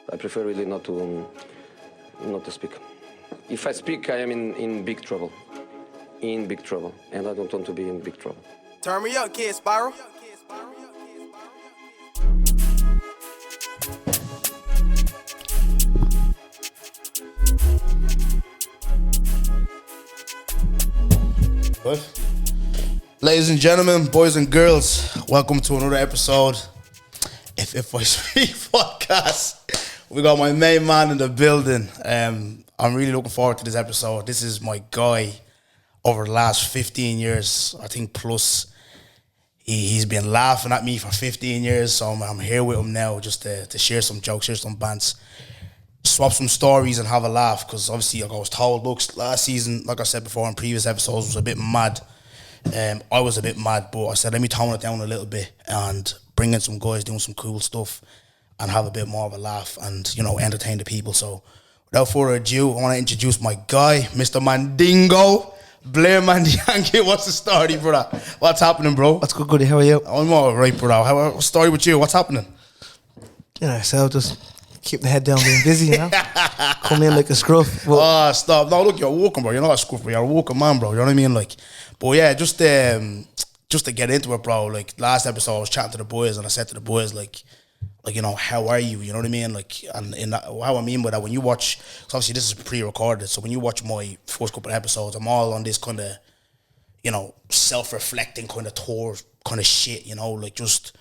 I prefer really not to speak. If I speak, I am in big trouble. In big trouble. And I don't want to be in big trouble. Turn me up, kid Spiral. Ladies and gentlemen, boys and girls, welcome to another episode If I Speak podcast. We got my main man in the building. I'm really looking forward to this episode. This is my guy over the last 15 years, I think plus. He's been laughing at me for 15 years, so I'm here with him now just to share some jokes, share some bants, swap some stories and have a laugh, because obviously like I was told, look, last season, like I said before in previous episodes, was a bit mad. I was a bit mad, but I said let me tone it down a little bit and bring in some guys doing some cool stuff and have a bit more of a laugh and, you know, entertain the people. So without further ado, I want to introduce my guy, Mr. Mandingo, Blair Mandiangi. What's the story, brother? What's happening, bro? What's good, Goody? How are you? I'm all right, brother. What's the story with you? What's happening? You know, so just keep the head down, being busy, you know? Come in like a scruff. Oh, stop. No, look, you're walking, bro. You're not a scruff, bro. You're a walking man, bro. You know what I mean? Like, but yeah, just to get into it, bro. Like, last episode, I was chatting to the boys, and I said to the boys, like, you know, how are you? You know what I mean? Like, and in that, how I mean by that, when you watch, because obviously this is pre-recorded, so when you watch my first couple of episodes, I'm all on this kind of, you know, self-reflecting kind of tour kind of shit, you know, like just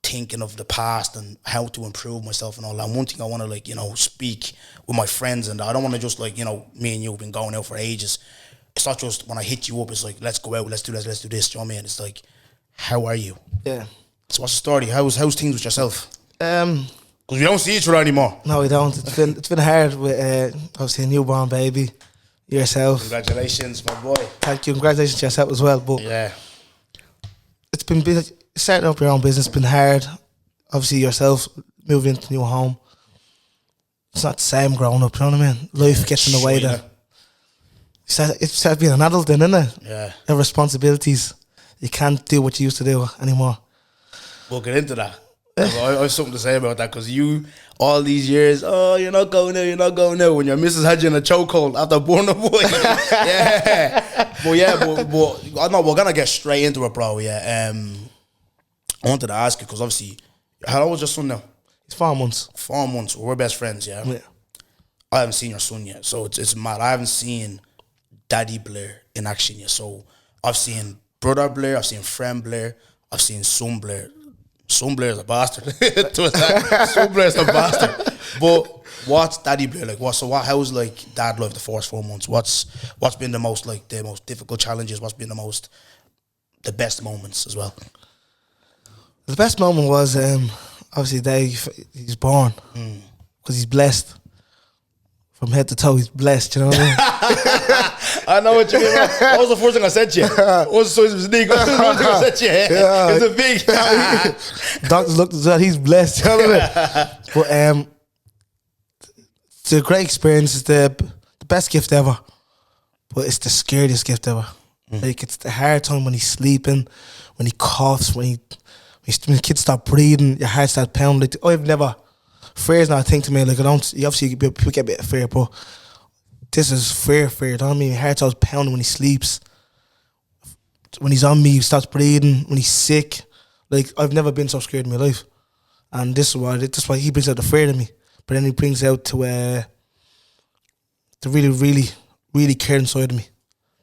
thinking of the past and how to improve myself and all that. And one thing I want to, like, you know, speak with my friends, and I don't want to just, like, you know, me and you have been going out for ages. It's not just when I hit you up, it's like, let's go out, let's do this, let's do this, you know what I mean? It's like, how are you? Yeah. So what's the story? How's things with yourself? Because we don't see each other anymore. No, we don't. It's been hard with obviously a newborn baby, yourself. Congratulations, my boy. Thank you. Congratulations to yourself as well. But Yeah. it's been busy. Starting up your own business been hard. Obviously yourself moving into a new home. It's not the same growing up, you know what I mean? Life gets in the way there. It's starts being an adult then, isn't it? Yeah. The responsibilities. You can't do what you used to do anymore. We'll get into that. I have something to say about that, because you, all these years, oh, you're not going there, when your missus had you in a chokehold after born a boy. But I know we're going to get straight into it, bro, yeah. I wanted to ask you, because obviously, how old is your son now? It's 4 months. 4 months, we're best friends, yeah? Yeah. I haven't seen your son yet, so it's mad. I haven't seen Daddy Blair in action yet, so I've seen brother Blair, I've seen friend Blair, I've seen son Blair. Son Blair's a bastard. Son Blair's a bastard. But what's Daddy Blair like? How's like dad life the first 4 months? What's been the most difficult challenges? What's been the best moments as well? The best moment was obviously the day he's born, because he's blessed. From head to toe, he's blessed, you know what I mean? I know what you mean. That was the first thing I said to you. What was the first thing I said to you? Yeah. It's a big... Doctors looked at that, he's blessed, you know what I mean? But it's a great experience. It's the best gift ever, but it's the scariest gift ever. Like, it's the hard time when he's sleeping, when he coughs, when kids stop breathing, your heart starts pounding. Like, I've never... Fear is not a thing to me. Like, obviously people get a bit of fear, but this is fear. You know what I mean? Your heart starts pounding when he sleeps. When he's on me, he stops breathing. When he's sick, like, I've never been so scared in my life. And this is why he brings out the fear in me. But then he brings out to the really, really, really caring side of me,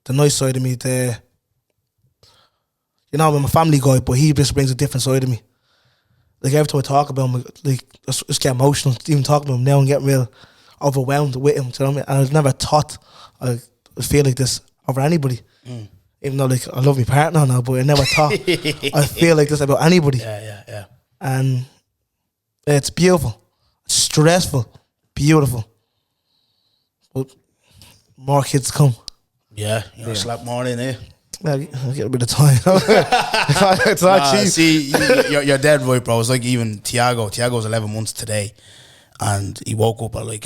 the nice side of me. I'm a family guy, but he just brings a different side of me. Like, every time I talk about him, like, I just get emotional even talking about him now and get real overwhelmed with him. You know what I mean? And I was never thought I feel like this over anybody. Even though, like, I love my partner now, but I never thought I feel like this about anybody. Yeah. And it's beautiful. It's stressful. Beautiful. But more kids come. Yeah, slap more in here. I'll get a bit of time. It's not cheap. See, you're dead right, bro. It's like even Tiago. Tiago's 11 months today, and he woke up at like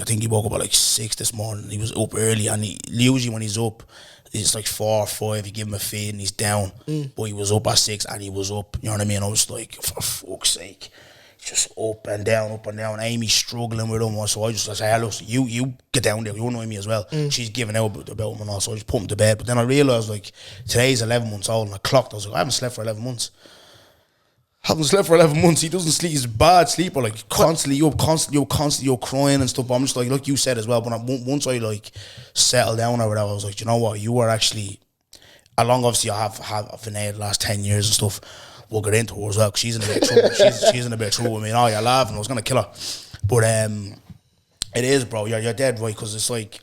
6 this morning. He was up early, and usually when he's up, it's like 4 or 5. You give him a feed and he's down. But he was up at 6 and he was up. You know what I mean? I was like, for fuck's sake. just up and down. Amy's struggling with him, so I said, hey, look, you get down there, you know me as well. She's giving out about him and all, so I just put him to bed. But then I realised, like, today's 11 months old, and I clocked, I was like, I haven't slept for 11 months. He doesn't sleep, he's a bad sleeper, like, constantly up, crying and stuff. But I'm just like you said as well, but once I, like, settled down or whatever, I was like, you know what, you are actually, along, obviously, I have Vinay the last 10 years and stuff. We'll get into her as well, because she's in a bit of trouble. she's in a bit of trouble with me. Oh, you're laughing, I was going to kill her. But it is, bro, you're dead right, because it's like,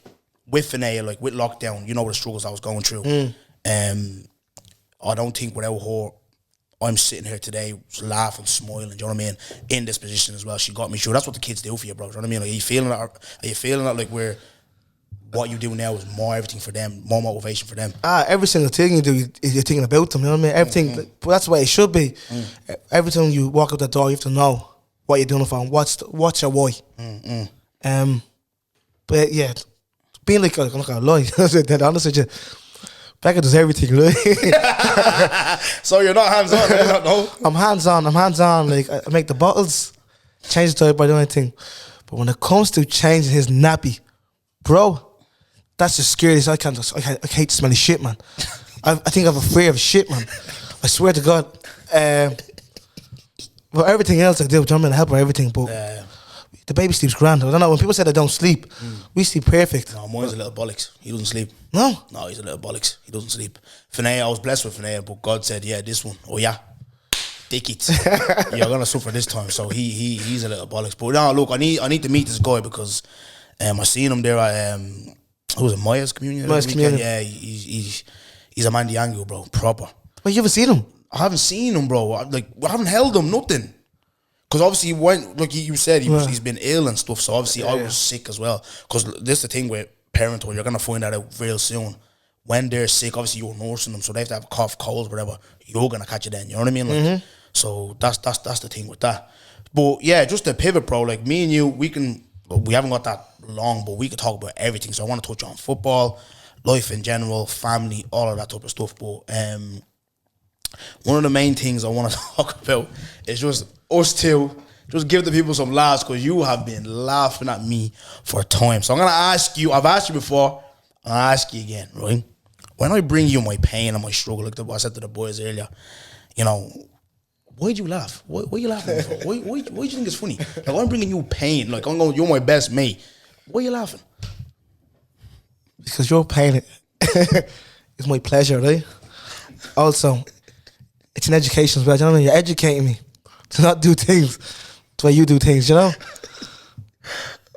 with Vinay, like, with lockdown, you know the struggles I was going through. I don't think without her, I'm sitting here today laughing, smiling, do you know what I mean? In this position as well. She got me through. That's what the kids do for you, bro. Do you know what I mean? Like, are you feeling that like where what you do now is more everything for them, more motivation for them? Every single thing you do, you're thinking about them, you know what I mean? Everything, but that's the way it should be. Every time you walk out the door, you have to know what you're doing it for and what's your why. But yeah, being like, I'm not gonna lie, dead honest with you, Becca does everything, right? So you're not hands-on, no? I'm hands-on. Like, I make the bottles, change the diaper, I do anything. But when it comes to changing his nappy, bro, that's the scariest. I hate the smell of shit, man. I think I'm afraid of shit, man. I swear to God. But everything else I do, I mean, I help her everything, but the baby sleeps grand. I don't know, when people say they don't sleep, we sleep perfect. No, mine's a little bollocks. He doesn't sleep. No, he's a little bollocks. He doesn't sleep. Finea, I was blessed with Finea, but God said, yeah, this one. Oh yeah, take it. You're gonna suffer this time. So he's a little bollocks. But no, look, I need to meet this guy because I seen him there at who was it, Maya's communion? Yeah, he's a man Diango, bro, proper. But you haven't seen him? I haven't seen him, bro. I haven't held him, nothing. Because obviously, like you said, he's been ill and stuff. So obviously, I was sick as well. Because this is the thing with parenthood, you're gonna find that out real soon. When they're sick, obviously you're nursing them, so they have to have cough, colds, whatever. You're gonna catch it then. You know what I mean? Like, so that's the thing with that. But yeah, just to pivot, bro. Like me and you, we haven't got that long, but we could talk about everything. So I want to touch on football, life in general, family, all of that type of stuff. But one of the main things I want to talk about is just us two. Just give the people some laughs, because you have been laughing at me for time. So I'm going to ask you, I've asked you before, I'll ask you again, right? When I bring you my pain and my struggle, like I said to the boys earlier, you know, why'd you laugh? Why are you laughing for? Why do you think it's funny? Like, I'm bringing you pain. Like, you're my best mate. Why are you laughing? Because your pain is my pleasure, right? Also, it's an education as well. You know what I mean? You're educating me to not do things the way you do things, you know?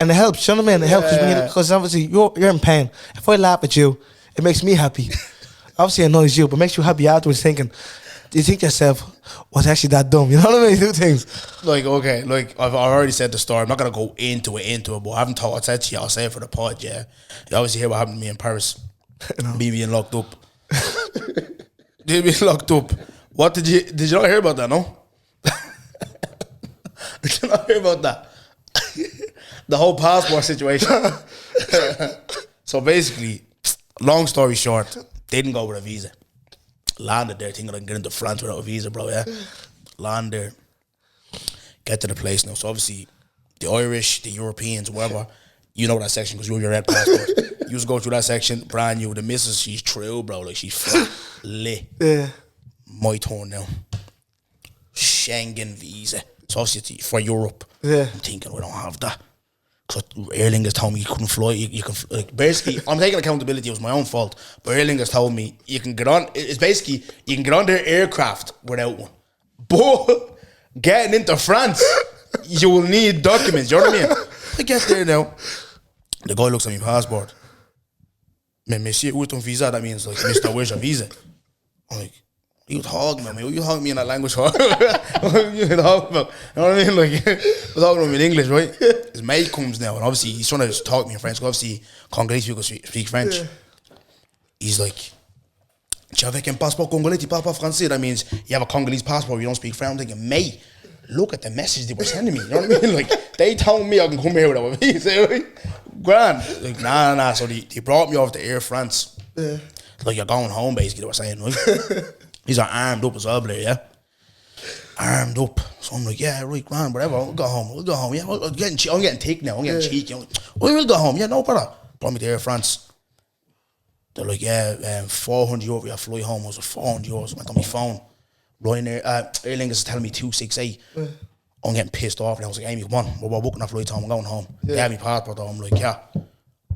And it helps, you know what I mean? It helps because obviously you're in pain. If I laugh at you, it makes me happy. Obviously it annoys you, but it makes you happy afterwards thinking, do you think to yourself, was actually that dumb? You know what I mean? You do things. Like, okay, like I've already said the story. I'm not going to go into it, but I haven't told, I said to you, I'll say it for the pod, yeah. You obviously hear what happened to me in Paris. Me being locked up. Being locked up. What did you not hear about that, no? Did you not hear about that? The whole passport situation. So basically, long story short, didn't go with a visa. Landed there thinking I can get into France without a visa, bro, yeah? Land there. Get to the place now. So obviously, the Irish, the Europeans, whatever, you know that section because you have your red passport. You just go through that section, brand new. The missus, she's true, bro. Like, she's lit. Yeah. My turn now. Schengen visa. So obviously for Europe. Yeah. I'm thinking we don't have that. Because Aer Lingus told me you couldn't fly. You can, like, basically, I'm taking accountability. It was my own fault. But Aer Lingus told me you can get on. It's basically you can get on their aircraft without one. But getting into France, you will need documents. You know what I mean? I get there now. The guy looks at my passport. Monsieur, où est ton visa? That means, like, Mr. Where's your visa? I'm like, you talking about me? You talking me in that language? You talking about? You know what I mean? Like, we're talking to him in English, right? His mate comes now, and obviously he's trying to just talk to me in French. Obviously, Congolese people speak French. Yeah. He's like, "Tu avec un passeport congolais, tu parles pas français." That means you have a Congolese passport, you don't speak French. I'm thinking, mate, look at the message they were sending me. You know what I mean? Like, they told me I can come here without a visa, right? Grand. Like, nah. So they brought me over to Air France. Yeah. Like, you're going home, basically, they were saying, right? These are armed up as well, Blair, yeah? armed up. So I'm like, yeah, right, grand, whatever. We'll go home. Yeah, I'm getting thick now. I'm getting cheeky. We'll go home. Yeah, no brother. Brought me to Air France. They're like, yeah, 400 euro. Yeah, fly home. I was like, 400 euros. I went on my phone. Ryanair, Aer Lingus is telling me 268. I'm getting pissed off. And I was like, Amy, come on. We're booking our flight home. I'm going home. They have my passport though. I'm like, yeah.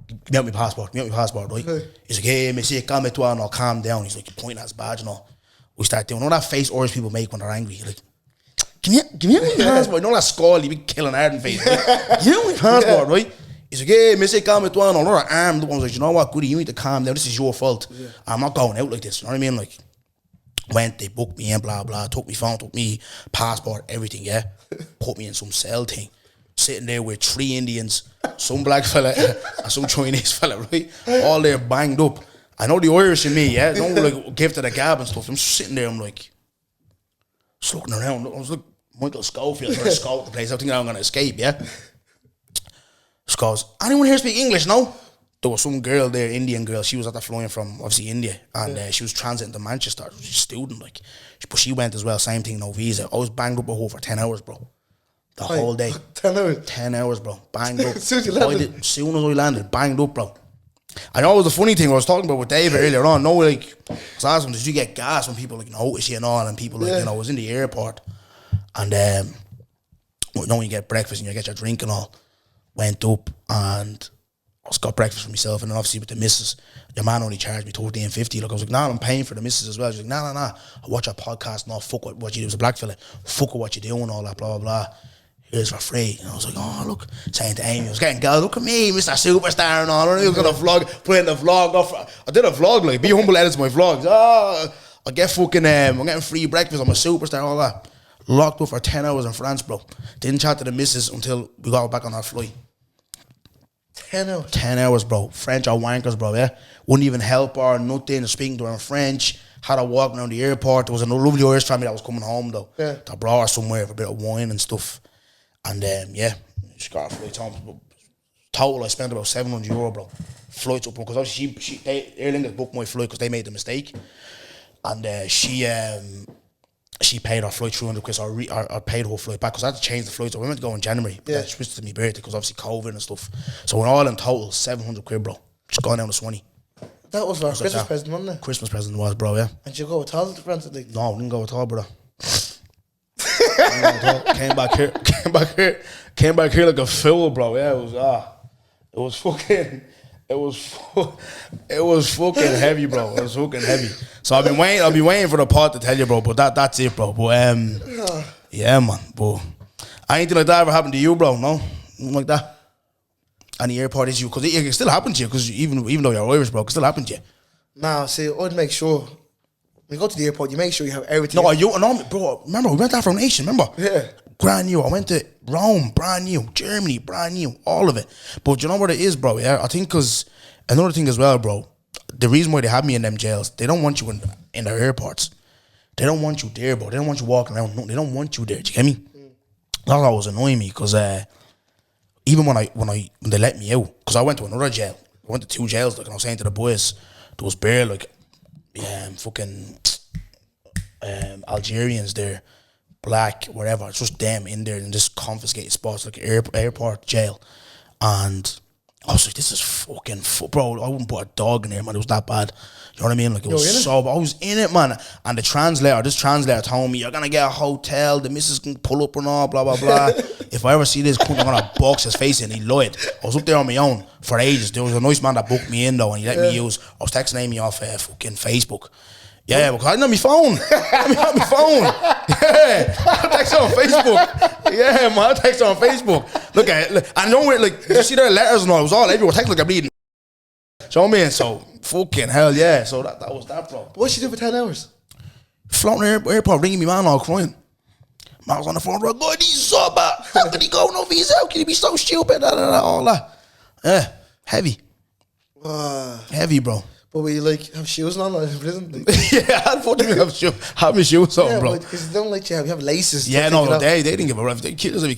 Give me out my passport, right? He's like, hey, monsieur, calme-toi, and I'll calm down. He's like, pointing at his badge and all. We start doing all that face Irish people make when they're angry. Like, give me my passport. You know that skull, you be killing Arden face. Like, give me my passport, right? He's like, hey, monsieur, calme-toi, and all that armed up. I was like, you know what, Goody, you need to calm down. This is your fault. I'm not going out like this. You know what I mean? Like, went, they booked me in, blah, blah, took me phone, took me passport, everything, yeah? Put me in some cell thing. Sitting there with 3 Indians, some black fella and some Chinese fella, right? All there banged up. I know the Irish in me, yeah? Don't like give to the gab and stuff. I'm just sitting there, I'm like, just looking around. I was like Michael Schofield trying to scout the place. I think I'm going to escape, yeah? Just goes, anyone here speak English, no? There was some girl there, Indian girl. She was at the flying from, obviously, India. And she was transiting to Manchester. She was a student, like. But she went as well, same thing, no visa. I was banged up with her for 10 hours, bro. The whole day. 10 hours? 10 hours, bro. Banged up. As soon as you landed? Soon as I landed, banged up, bro. I know it was the funny thing I was talking about with David earlier on. No, like, I was asking, did you get gas when people, like, notice you and all, and people, like, you know, I was in the airport, and, you know, when you get breakfast and you get your drink and all, went up, and I just got breakfast for myself, and then obviously with the missus, your man only charged me $13.50. Like, I was like, nah, I'm paying for the missus as well. She's like, nah. I watch a podcast, no, fuck what you do. It was a black fella. Fuck what you doing, all that, blah, blah, blah. Here's for free. And I was like, oh, look, saying to Amy, I was getting girls, look at me, Mr. Superstar and all. I was going to vlog, put in the vlog off. I did a vlog, like, Be Humble edits my vlogs. Oh, I get fucking, I'm getting free breakfast, I'm a superstar, all that. Locked up for 10 hours in France, bro. Didn't chat to the missus until we got back on our flight. 10 hours? 10 hours, bro. French are wankers, bro, yeah? Wouldn't even help her, nothing, speaking to her in French. Had her walking around the airport. There was a lovely Irish family that was coming home, though. Yeah. That brought her somewhere for a bit of wine and stuff. And yeah, she got her flight home. Total, I spent about 700 euro, bro. Flights up, because obviously Aer Lingus booked my flight because they made the mistake. And she paid her flight 300 because I paid her flight back because I had to change the flight. So we meant to go in January. But I switched to my birthday because obviously COVID and stuff. So in all in total, 700 quid, bro. Just going down to Swanee. That was our Christmas present, wasn't it? Christmas present was, bro, yeah. And did you go with all to France? Like? No, I didn't go at all, brother. Came back here like a fool, bro. Yeah, it was fucking heavy, bro. It was fucking heavy. So I'll be waiting for the part to tell you, bro. But that's it, bro. But yeah, man. But anything like that ever happened to you, bro? No, nothing like that. Any airport issue? Because it can still happen to you. Because even though you're Irish, bro, it can still happen to you. Nah, see, I'd make sure. When you go to the airport, you make sure you have everything. No, bro. Remember, we went to Afro Nation. Remember? Yeah. Brand new. I went to Rome, brand new. Germany, brand new. All of it. But you know what it is, bro? Yeah, I think because another thing as well, bro. The reason why they have me in them jails, they don't want you in their airports. They don't want you there, bro. They don't want you walking around. No, they don't want you there. Do you get me? That was annoying me because even when they let me out, because I went to another jail. I went to 2 jails. Like, and I was saying to the boys, there was bare like. Fucking Algerians there, black, whatever. It's just them in there in this confiscated spots like airport jail, and I was like, this is fucking bro. I wouldn't put a dog in there, man. It was that bad. You know what I mean? Like it was so bad. I was in it, man. And this translator told me, you're gonna get a hotel. The missus can pull up and all, blah blah blah. If I ever see this cunt, I'm gonna box his face in. He lied. I was up there on my own for ages. There was a nice man that booked me in though, and he let me use. I was texting Amy off fucking Facebook. Yeah, because I didn't have my phone. I didn't have my phone. Yeah, I text her on Facebook. Yeah, man, I text her on Facebook. Look at it. I know it. Like, you see their letters and all. It was all everywhere. Text like I'm bleeding. So I mean, so fucking hell, yeah. So that was that, bro. What'd she do for 10 hours? Floating in the airport, ringing me man all crying. Man was on the phone, bro. God, he's so bad. How can he go no visa? How can he be so stupid? All that. Yeah, heavy. Heavy, bro. But were you like have shoes on in prison? Yeah, unfortunately have my shoes on, bro. Because they don't let you have laces. Yeah, no, they didn't give a ref. They killed us. They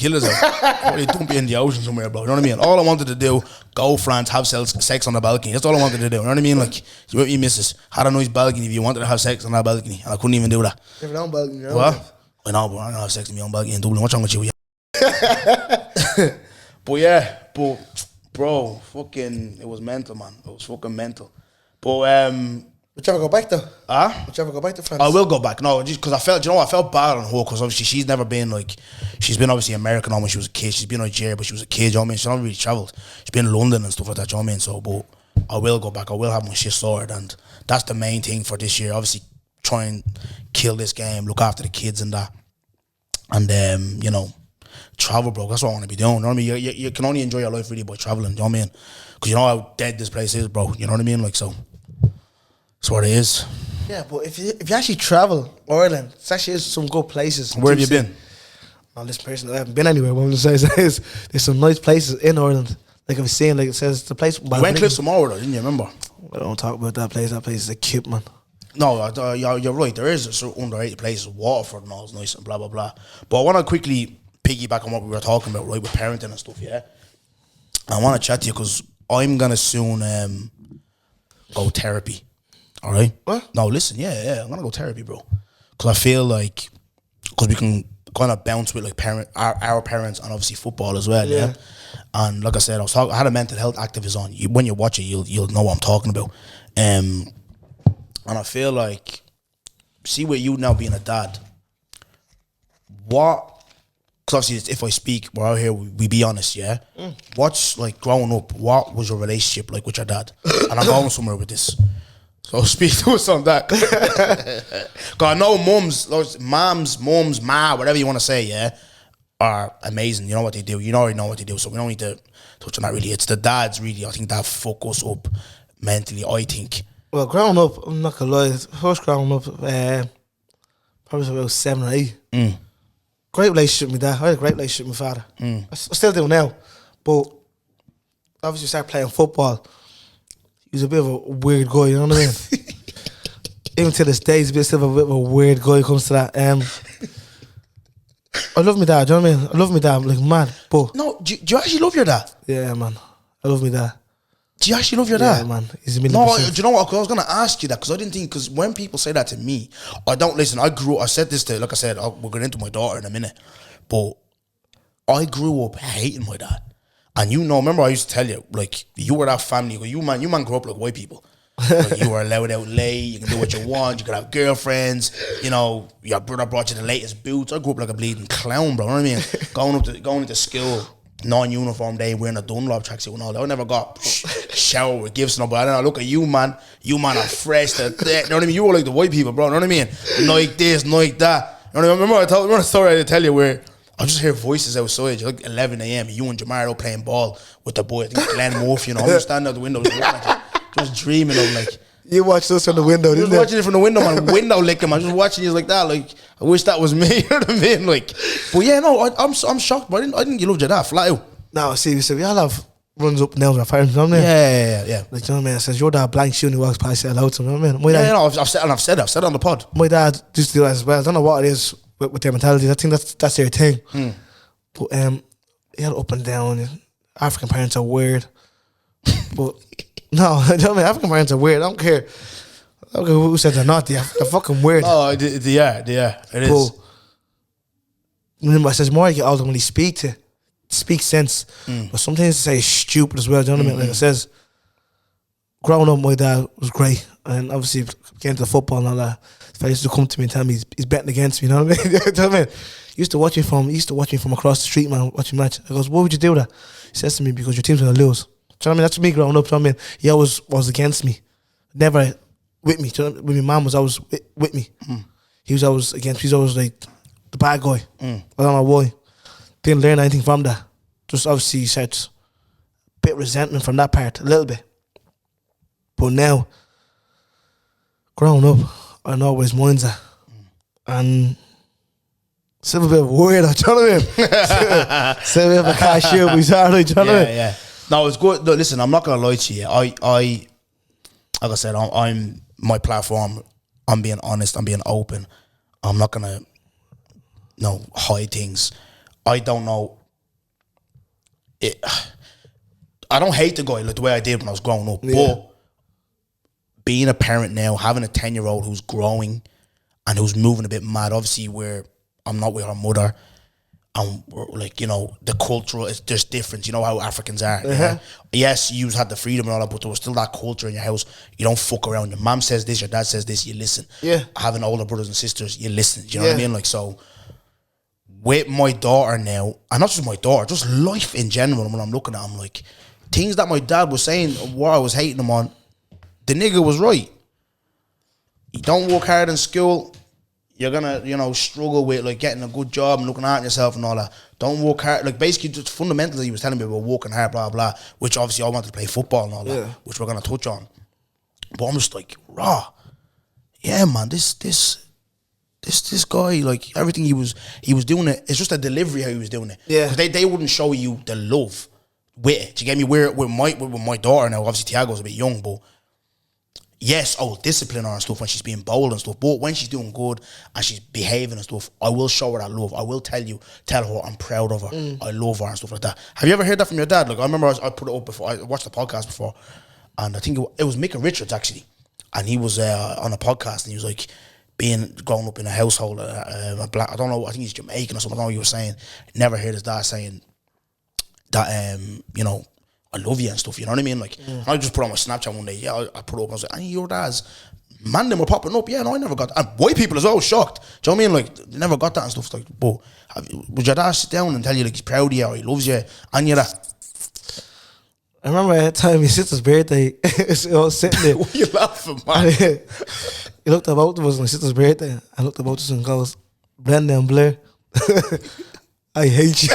dump you in the ocean somewhere, bro. You know what I mean? All I wanted to do, go France, have sex on the balcony. That's all I wanted to do. You know what I mean? Like, you with your missus, had a nice balcony if you wanted to have sex on that balcony, and I couldn't even do that. You have your own balcony, what? I know, bro. I know I was texting me on back in Dublin. What's wrong with you? But yeah, bro, fucking, it was mental, man. It was fucking mental. But Would you ever go back though? Would you ever go back to France? I will go back. No, just because I felt, I felt bad on her because obviously she's never been like, she's been obviously American when she was a kid. She's been Nigeria, but she was a kid. You know what I mean? She's not really travelled. She's been in London and stuff like that. You know what I mean? So, but I will go back. I will have my shit sorted, and that's the main thing for this year. Obviously, try and kill this game, look after the kids and that, and travel, bro. That's what I want to be doing. You know what I mean? You can only enjoy your life really by traveling. You know what I mean? Because you know how dead this place is, bro. You know what I mean? Like, so that's what it is. Yeah, but if you actually travel Ireland, it's actually some good places. Where have you been? Well, this person, I haven't been anywhere. What I'm going to say is there's some nice places in Ireland. Like I've seen, like it says the place. You went Cliffs tomorrow, though, didn't you? Remember? I don't talk about that place. That place is a cute, man. No, you're right. There is a sort of underrated places. Waterford and all is nice and blah blah blah. But I want to quickly piggyback on what we were talking about, right, with parenting and stuff. Yeah, I want to chat to you because I'm gonna soon go therapy. All right. What? No, listen. Yeah. I'm gonna go therapy, bro. Because I feel like we can kind of bounce with like our parents and obviously football as well. Yeah. And like I said, I had a mental health activist on. When you watch it, you'll know what I'm talking about. And I feel like, see where you now being a dad, because obviously if I speak, we're out here, we be honest, yeah? What's, like, growing up, what was your relationship like with your dad? And I'm going somewhere with this. So speak to us on that. Because I know mums, ma, whatever you want to say, yeah, are amazing. You know what they do. You already know what they do, so we don't need to touch on that really. It's the dads, really, I think that fuck us up mentally, I think. Well, growing up, I'm not gonna lie. First growing up, probably about 7 or 8. Great relationship with my dad. I had a great relationship with my father. I still do now, but obviously started playing football. He was a bit of a weird guy. You know what I mean? Even to this day, he's still a bit of a weird guy when it comes to that. I love my dad. Do you know what I mean? I love my dad like mad. But no, do you actually love your dad? Yeah, man. I love my dad. Do you actually love your dad? Yeah, man. He's a $1,000,000%. No, do you know what? 'Cause I was going to ask you that because I didn't think, because when people say that to me, I don't listen. I said this to, like I said, we're going into my daughter in a minute, but I grew up hating my dad. And remember I used to tell you, like, you were that family, you man grew up like white people. Like, you were allowed out late, you can do what you want, you could have girlfriends, your brother brought you the latest boots. I grew up like a bleeding clown, bro, you know what I mean? Going into school, non-uniform day, wearing a Dunlop tracksuit and all that. I never got shower with gifts, but I don't know, look at you, man. You, man, are fresh, you know what I mean? You were like the white people, bro, you know what I mean? Like this, like that. You know what I mean? Remember a story I had to tell you where I just hear voices outside, like 11 a.m. You and Jamaro playing ball with the boy, I think Glenn Murphy, I'm just standing out the window just dreaming of, like, you watched us from the window, didn't you? Just watching it from the window, man. Window licking, man. Just watching you like that. Like, I wish that was me. You know what I mean? Like, but yeah, no, I'm shocked. But I didn't you loved your dad flat out. No, see, we all have runs up and down with our parents, you know what I mean? Yeah. Like, you know what I mean? It says your dad blank shoe and he walks past you hello to him, you know what I mean? My dad, I've said it on the pod. My dad used to do that as well. I don't know what it is with their mentality. I think that's their thing. But he had up and down. African parents are weird. But no, you know what I mean? African parents are weird. I don't care who said they're not. They're fucking weird. Oh, they are. It is. I says more you get older when you speak sense. But sometimes they say stupid as well. Do you know what I mean? Like it says, growing up, my dad was great, and obviously getting to the football and all that. If I used to come to me and tell me he's betting against me, you know what I mean? You know what I mean? He used to watch me from across the street, man, watching match. I goes, why would you do that? He says to me, because your team's gonna lose. Do you know what I mean? That's me growing up. Do you know what I mean? He always was against me, never with me. Do you know, when my mum was always with me, he was always against me. He's always like the bad guy. I don't know why. Didn't learn anything from that. Just obviously he said a bit of resentment from that part, a little bit. But now, growing up, I know where his mind's at. And still a bit of weird, do you know what I mean? Still a bit of a cashier, but he's alright, do you know what I mean? Yeah. No, it's good. No, listen, I'm not going to lie to you. I like I said, I'm my platform. I'm being honest. I'm being open. I'm not going to hide things. I don't know. I don't hate the guy like the way I did when I was growing up. Yeah. But being a parent now, having a 10-year-old who's growing and who's moving a bit mad, obviously where I'm not with her mother. And we're like, you know, the cultural, there's difference. You know how Africans are. Yeah? Yes, you had the freedom and all that, but there was still that culture in your house. You don't fuck around. Your mom says this, your dad says this, you listen. Yeah. Having older brothers and sisters, you listen. Do you know what I mean? Like, so with my daughter now, and not just my daughter, just life in general, when I'm looking at him, like, things that my dad was saying, what I was hating him on, the nigga was right. You don't work hard in school, you're gonna, you know, struggle with like getting a good job and looking after yourself and all that. Don't work hard. Like basically just fundamentally he was telling me about working hard, blah, blah, which obviously I wanted to play football and all that, which we're gonna touch on. But I'm just like, raw. Yeah, man, this guy, like everything he was doing it's just a delivery how he was doing it. Yeah. Because they wouldn't show you the love with it. Do you get me? Where with my daughter now, obviously Tiago's a bit young, but yes, I will discipline her and stuff when she's being bold and stuff. But when she's doing good and she's behaving and stuff, I will show her that love. I will tell her I'm proud of her. I love her and stuff like that. Have you ever heard that from your dad? Like I remember I put it up before. I watched the podcast before, and I think it was Mick and Richards actually, and he was on a podcast and he was like growing up in a household, a black. I don't know. I think he's Jamaican or something. I don't know what he was saying. Never heard his dad saying that. You know, I love you and stuff, you know what I mean? Like, I just put on my Snapchat one day, I put it up, I was like, your dad's, man, them were popping up, no, I never got that. And white people as well, shocked. Do you know what I mean? Like, they never got that and stuff. Like, but would your dad sit down and tell you, like, he's proud of you or he loves you, and you're that? I remember at the time, his sister's birthday, I was sitting there. What are you laughing, man? He looked at both of us on my sister's birthday, I looked at both of us and goes, Brenda and Blair, I hate you.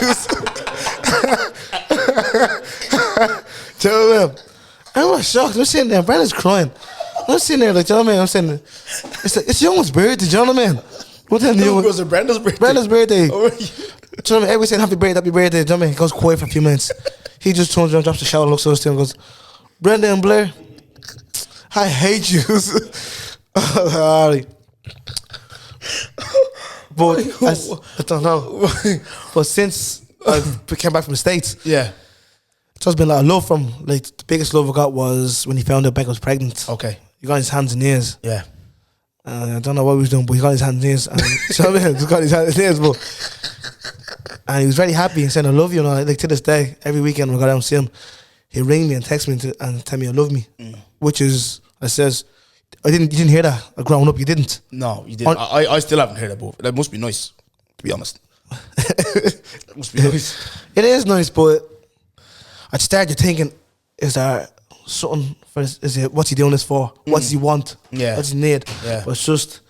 Do you know what I mean? I was shocked. I'm sitting there, Brenda's crying. I'm sitting there like, do you know what I mean? I'm saying, it's Young's birthday, do you know what I mean? What the hell was it Brenda's birthday? Brenda's birthday. Oh, do you know what I mean? Everybody saying happy birthday, do you know what I mean? He goes quiet for a few minutes. He just turns around, drops the shower, looks at us and goes, Brenda and Blair, I hate you. Sorry. But I don't know. But since I came back from the States, yeah, it's just been a lot of love from, like, the biggest love I got was when he found out Becca was pregnant. Okay. He got his hands and knees. Yeah. I don't know what he was doing, but he got his hands and knees. And, so I mean, he got his hands and knees, and he was very happy and saying, I love you. And like, to this day, every weekend when I go down and see him, he'll ring me and text me and tell me I love me. Which is, I says, you didn't hear that growing up, you didn't. No, you didn't. I still haven't heard it, but that must be nice, to be honest. It must be nice. It is nice, but I started thinking, is there something for this? Is it, what's he doing this for? What does he want? Yeah. What's he need? Yeah. But it's just,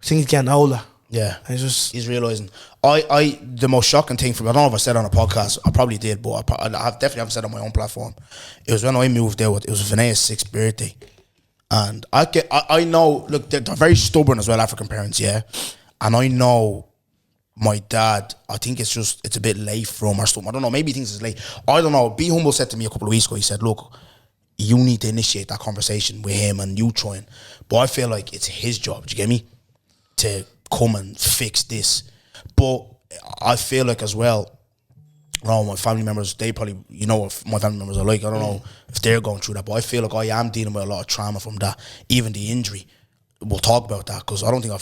I think he's getting older. Yeah. And he's realising. The most shocking thing for me, I don't know if I said it on a podcast, I probably did, but I definitely haven't said it on my own platform. It was when I moved out, it was Vinay's 6th birthday. And I know, look, they're very stubborn as well, African parents, yeah. And I know my dad, I think it's a bit late for him or something. I don't know, maybe he thinks it's late. I don't know. Be Humble said to me a couple of weeks ago, he said, look, you need to initiate that conversation with him and you trying. But I feel like it's his job, do you get me? To come and fix this. But I feel like as well, my family members, they probably, you know what my family members are like. I don't know if they're going through that, but I feel like I am dealing with a lot of trauma from that. Even the injury, we'll talk about that because I don't think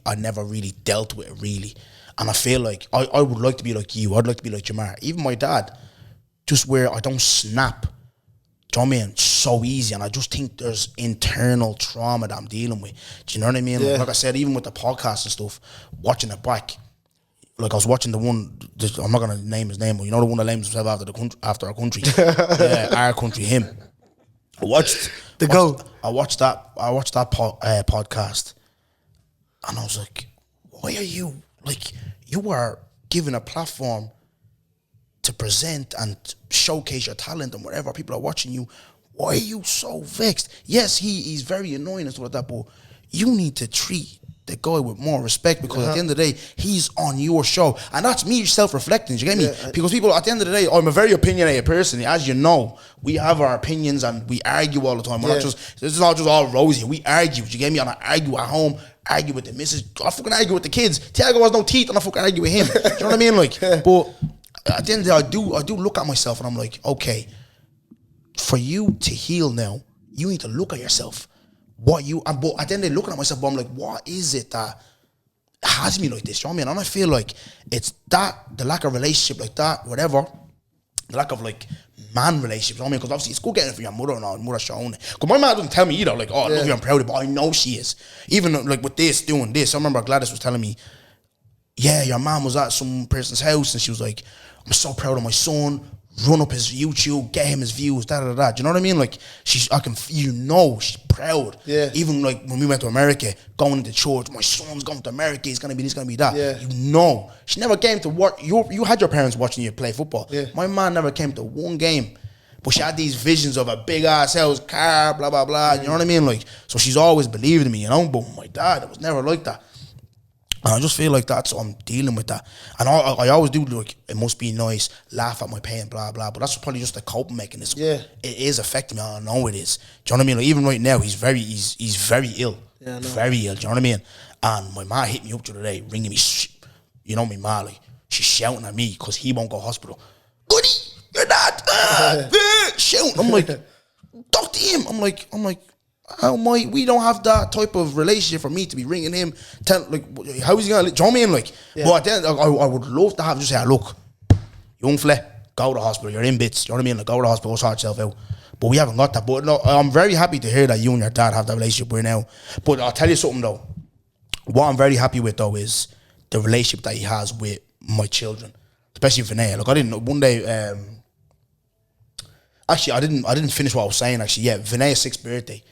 I never really dealt with it really. And I feel like I would like to be like you. I'd like to be like Jamar. Even my dad, just where I don't snap, do you know what I mean? So easy. And I just think there's internal trauma that I'm dealing with. Do you know what I mean? Yeah. Like I said, even with the podcast and stuff, watching it back, like I was watching the one, I'm not going to name his name, but you know the one that names himself after our country. Yeah, our country, him. I watched that podcast and I was like, why are you, like, you are given a platform to present and showcase your talent and whatever, people are watching you. Why are you so vexed? Yes, he's very annoying and stuff like that, but you need to treat the guy with more respect because at the end of the day, he's on your show. And that's me self-reflecting, do you get me? Because people, at the end of the day, I'm a very opinionated person. As you know, we have our opinions and we argue all the time. We're not just, this is not just all rosy. We argue, do you get me? And I argue at home, argue with the missus. I fucking argue with the kids. Tiago has no teeth and I fucking argue with him. Do you know what I mean? Like, but at the end of the day, I do look at myself and I'm like, okay, for you to heal now, you need to look at yourself. But at the end of the day, looking at myself, but I'm like, what is it that has me like this, you know what I mean? And I feel like it's that, the lack of relationship like that, whatever, the lack of like man relationship, you know what I mean? Because obviously it's good getting it from your mother and all, mother showing it. Because my mom doesn't tell me either, like, oh, I love you, I'm proud of you, but I know she is. Even like with this, doing this, I remember Gladys was telling me, yeah, your mom was at some person's house and she was like, I'm so proud of my son, run up his YouTube, get him his views, da da da. Do you know what I mean? Like, she's proud. Yeah. Even like when we went to America, going into church, my son's going to America, he's gonna be this, gonna be that. Yeah. You know, she never came to work. You had your parents watching you play football. Yeah. My mom never came to one game, but she had these visions of a big ass house, car, blah blah blah. You know what I mean? Like, so she's always believed in me, you know. But my dad, it was never like that. And I just feel like that's what I'm dealing with that. And I always do, like, it must be nice, laugh at my pain, blah, blah. But that's probably just a coping mechanism. Yeah. It is affecting me. I know it is. Do you know what I mean? Like, even right now, he's very ill. Yeah, I know. Very ill. Do you know what I mean? And my ma hit me up the other day, ringing me. You know me, ma, like, she's shouting at me because he won't go to hospital. Goody, you're not. Shouting. I'm like, talk to him. I'm like, we don't have that type of relationship for me to be ringing him, like, how is he gonna, do you know what I mean? Like, but then I would love to have just say, look, young fella, go to the hospital, you're in bits, you know what I mean? Like, go to the hospital, sort yourself out. But we haven't got that. But no, I'm very happy to hear that you and your dad have that relationship right now. But I'll tell you something though, what I'm very happy with though is the relationship that he has with my children, especially Vinay. Like, I didn't, one day, actually I didn't finish what I was saying actually. Yeah, Vinay's 6th birthday,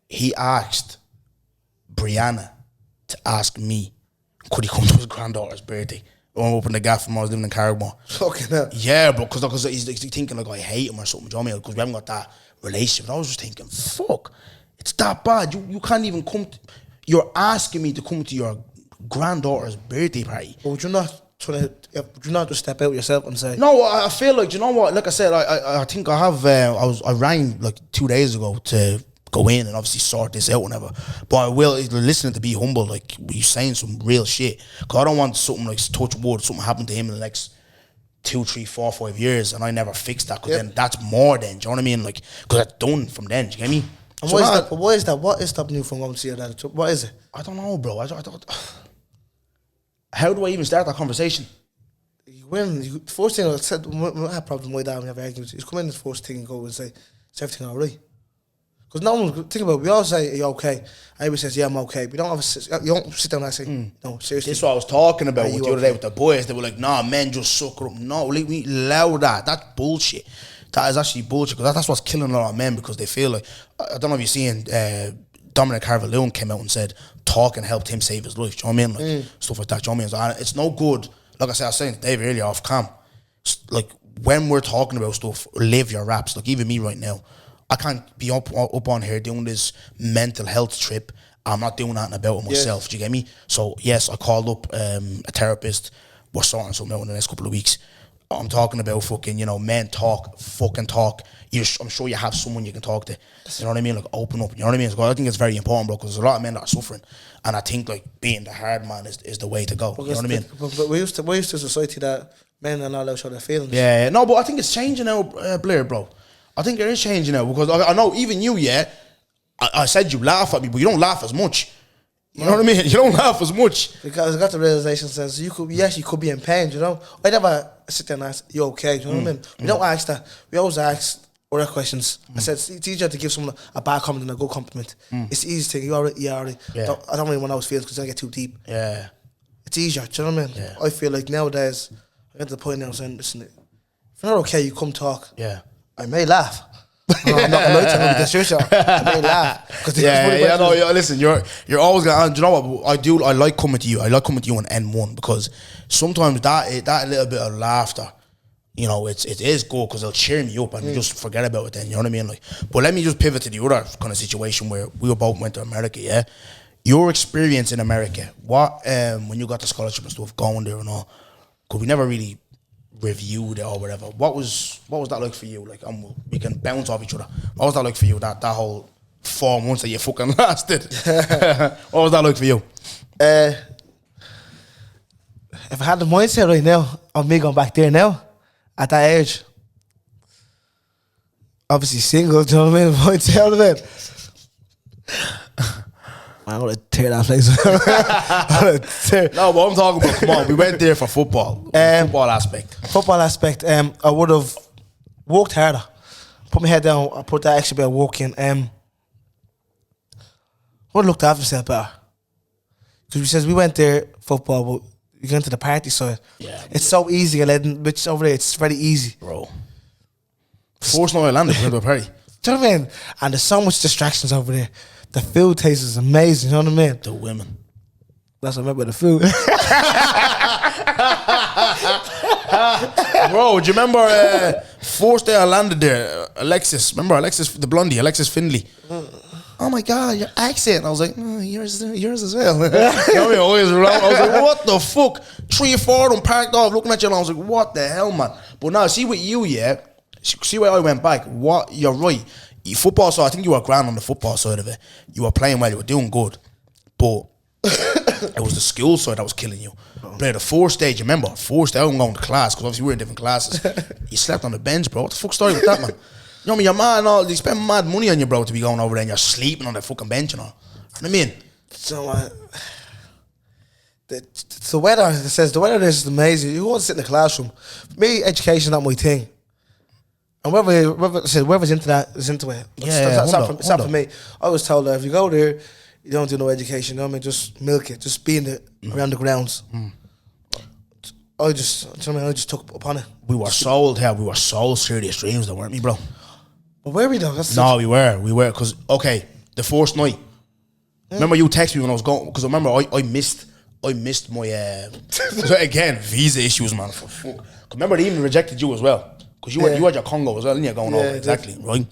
he asked Brianna to ask me, could he come to his granddaughter's birthday? I opened the gap from when I was living in Carrickmore. Fucking hell. Yeah, bro, because he's thinking like I hate him or something, do you know what I mean? Because we haven't got that relationship. And I was just thinking, fuck, it's that bad. You can't even come, you're asking me to come to your granddaughter's birthday party. But would you not just step out yourself and say? No, I feel like, you know what, like I said, I think I have, I rang like 2 days ago to go in and obviously sort this out whenever. But I will, listening to Be Humble, like, you're saying some real shit. Because I don't want something like, touch wood, something happen to him in the next 2, 3, 4, 5 years and I never fix that. Because then that's more then, do you know what I mean? Like, because that's done from then, do you get me? And so what is that? What is stopping you from going to see your dad? What is it? I don't know, bro. I don't. How do I even start that conversation? First thing I said, when I have problems with my dad, we have arguments, he's come in the first thing and go and say, is everything all right? Because no one, think about it, we all say, are you okay? Everybody says, yeah, I'm okay. But you don't sit down and say, no, seriously. This is what I was talking about with the other okay? day with the boys. They were like, nah, men just suck her up. No, we allow that. That's bullshit. That is actually bullshit. Because that's what's killing a lot of men, because they feel like, I don't know if you've seen, Dominic Carvalho came out and said talking helped him save his life. Do you know what I mean? Like, stuff like that. Do you know what I mean? So it's no good. Like I was saying to Dave earlier off cam, like, when we're talking about stuff, live your raps. Like, even me right now, I can't be up on here doing this mental health trip. I'm not doing nothing about it myself. Do you get me? So yes, I called up a therapist. We're sorting something out in the next couple of weeks. I'm talking about fucking, men talk, fucking talk. I'm sure you have someone you can talk to. You know what I mean? Like, open up. You know what I mean? So I think it's very important, bro, because there's a lot of men that are suffering. And I think, like, being the hard man is the way to go. You know what I mean? But we're used to a society that men are not allowed to show their feelings. Yeah. No, but I think it's changing now, Blair, bro. I think it is changing now, because I know even you, I said you laugh at me, but you don't laugh as much. You know what I mean? You don't laugh as much. Because I got the realization says you could be in pain, you know? I never sit there and ask, you okay? Do you know what I mean? We don't ask that. We always ask other questions. I said it's easier to give someone a bad compliment than a good compliment. It's the easiest thing. You already, yeah, already. Yeah. I don't really want those feelings because I get too deep. Yeah. It's easier, do you know what I mean? Yeah. I feel like nowadays, I get to the point now saying, listen, if you're not okay, you come talk. Yeah. I may laugh. No, I'm not gonna lie to you, because seriously, I may laugh. Listen, you're always gonna. Do you know what I like coming to you. I like coming to you on N1, because sometimes that little bit of laughter, it is good, because it'll cheer me up and you just forget about it. Then, you know what I mean? Like, but let me just pivot to the other kind of situation where we both went to America. Yeah, your experience in America. What when you got the scholarship and stuff, going there and all, because we never really reviewed it or whatever. What was that like for you? Like, we can bounce off each other. What was that like for you? That whole 4 months that you fucking lasted. What was that like for you? If I had the mindset right now of me going back there now, at that age, obviously single, do you know what I mean? Mindset of it. I'm gonna tear that place. No, but I'm talking about, come on, we went there for football. Football aspect. Football aspect, I would have worked harder. Put my head down, I put that extra bit of work in. Would have looked after myself better. Because we says we went there, football, but we went to the party side. Yeah. It's so easy, bitch over there, it's very easy. Bro. Force no Orlando, we went to a party. Do you know what I mean? And there's so much distractions over there. The food taste is amazing, you know what I mean? The women. That's what I meant by the food. Bro, do you remember first day I landed there, Alexis? Remember Alexis, the blondie, Alexis Findlay? Oh my God, your accent. I was like, yours as well. You know what I mean? Always around. I was like, what the fuck? 3 or 4 of them parked off looking at you, and I was like, what the hell, man? But now, see with you, yeah? See where I went back. What? You're right. Football side, I think you were grand on the football side of it. You were playing well, you were doing good. But it was the school side that was killing you. Blair, the first stage, remember? First day, I wasn't going to class, because obviously we were in different classes. You slept on the bench, bro. What the fuck story with that, man? You know what I mean? Your man and all, they spend mad money on you, bro, to be going over there and you're sleeping on the fucking bench and all. You know what I mean? So, the weather, it says, the weather is amazing. You want to sit in the classroom. For me, education is not my thing. And whoever's into that is into it. It's not for me. I was told that if you go there, you don't do no education. You know what I mean? Just milk it. Just be in the around the grounds. I just took upon it. We were sold here. We were sold serious dreams, though, weren't we, bro? But where we though? We were. Because, okay, the first night. Remember you texted me when I was going, because I remember I missed my, so again, visa issues, man, for fuck. Because remember they even rejected you as well. Because you had your Congo as well, didn't you, going over, exactly, right?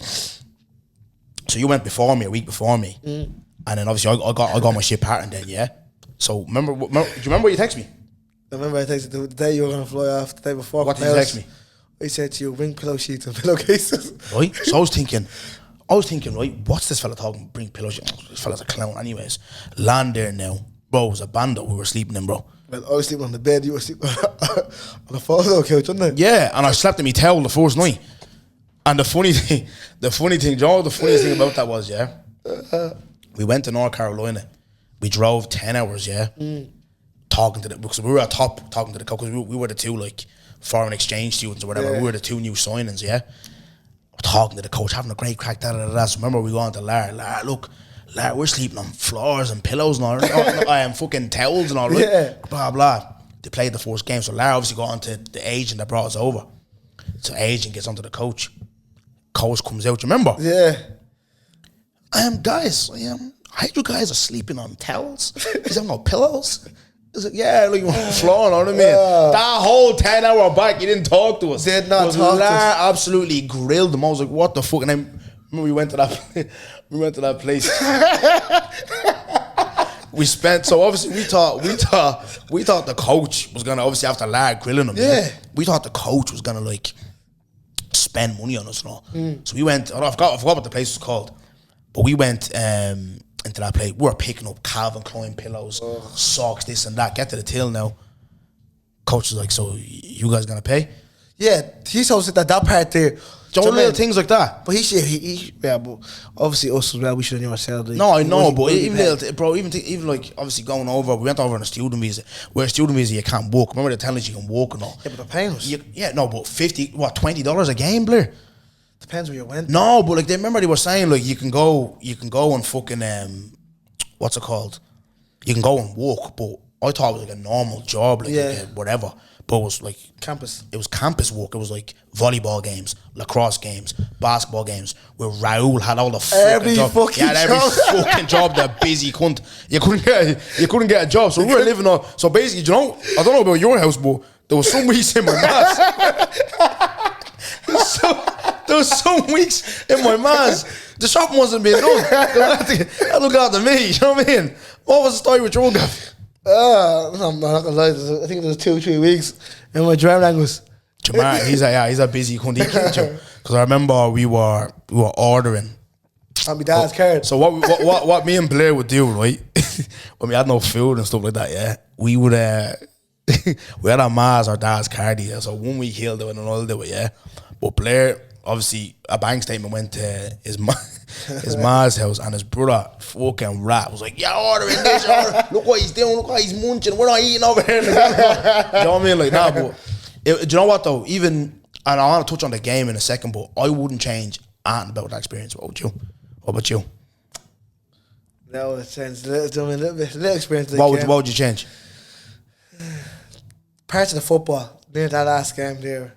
So you went before me, a week before me. And then obviously I got my shit patterned then, yeah? So do you remember what you texted me? I remember I texted the day you were going to fly off, the day before. What did you text me? I said to you, bring pillow sheets and pillowcases. Right? So I was thinking, right, what's this fella talking? Bring pillow sheets. This fella's a clown anyways. Land there now. Bro, it was a bando we were sleeping in, bro. Well, I was sleeping on the bed, you were sleeping on the photo couch, wasn't it? Yeah, and I slept in my towel the first night. And the funny thing, do you know what the funniest thing about that was, yeah? We went to North Carolina. We drove 10 hours, yeah? Talking to because we were at top talking to the coach, because we were the two, like, foreign exchange students or whatever. Yeah. We were the two new signings, yeah? We're talking to the coach, having a great crack, da. So remember we go on to Lar, look, Lar, we're sleeping on floors and pillows and all. I am fucking towels and all. Right? Yeah. Blah, blah. They played the first game. So Lar obviously got onto the agent that brought us over. So agent gets onto the coach. Coach comes out. You remember? Yeah. Guys, I heard you guys are sleeping on towels. Is there no pillows? Is it, yeah, like on the floor, you know what I mean? That whole 10-hour back, you didn't talk to us. Did not talk to us. Absolutely grilled them. I was like, what the fuck? And then remember we went to that place. We spent, so obviously we thought the coach was gonna, obviously after Lar grilling them. Yeah. We thought the coach was gonna like spend money on us and all. So we went, I forgot what the place was called. But we went into that place. We were picking up Calvin Klein pillows, socks, this and that. Get to the till now. Coach was like, so you guys gonna pay? Yeah, he's also that part there. Don't little things like that. But yeah, but obviously us as well, we should have known ourselves. No, I know, but even little, bro, even like obviously going over, we went over on a student visa. Where a student visa you can't walk. Remember they're telling us you can walk and all. Yeah, but they're paying us. No, but $20 a game, Blair? Depends where you went. No, but like they were saying like you can go and fucking what's it called? You can go and walk, but I thought it was like a normal job, like whatever. But it was like campus. It was campus work. It was like volleyball games, lacrosse games, basketball games. Where Raul had all the fucking job. Every fucking job. That busy cunt. You couldn't get a job. So we were living on. So basically, you know, I don't know about your house, but there was some weeks in my mass. There was some weeks in my mass. The shopping wasn't being done. I look after me. You know what I mean? What was the story with your gaff? I'm not gonna lie. I think it was 2-3 weeks, and my drum was. Jamar, he's a busy cunt. Because I remember we were ordering. On my dad's card. So what me and Blair would do, right? When we had no food and stuff like that, yeah, we would we had our dad's card, yeah. So 1 week he'll do it and another do it, yeah. But Blair, obviously, a bank statement went to his his mom's house, and his brother fucking rat was like, "Yeah, ordering this, look what he's doing, look what he's munching, we're not eating over here." You know what I mean? Like, nah, but do you know what though? Even, and I want to touch on the game in a second, but I wouldn't change anything about that experience. What about you? No, it changed a little bit, a little experience. What would you change? Parts of the football, near that last game there,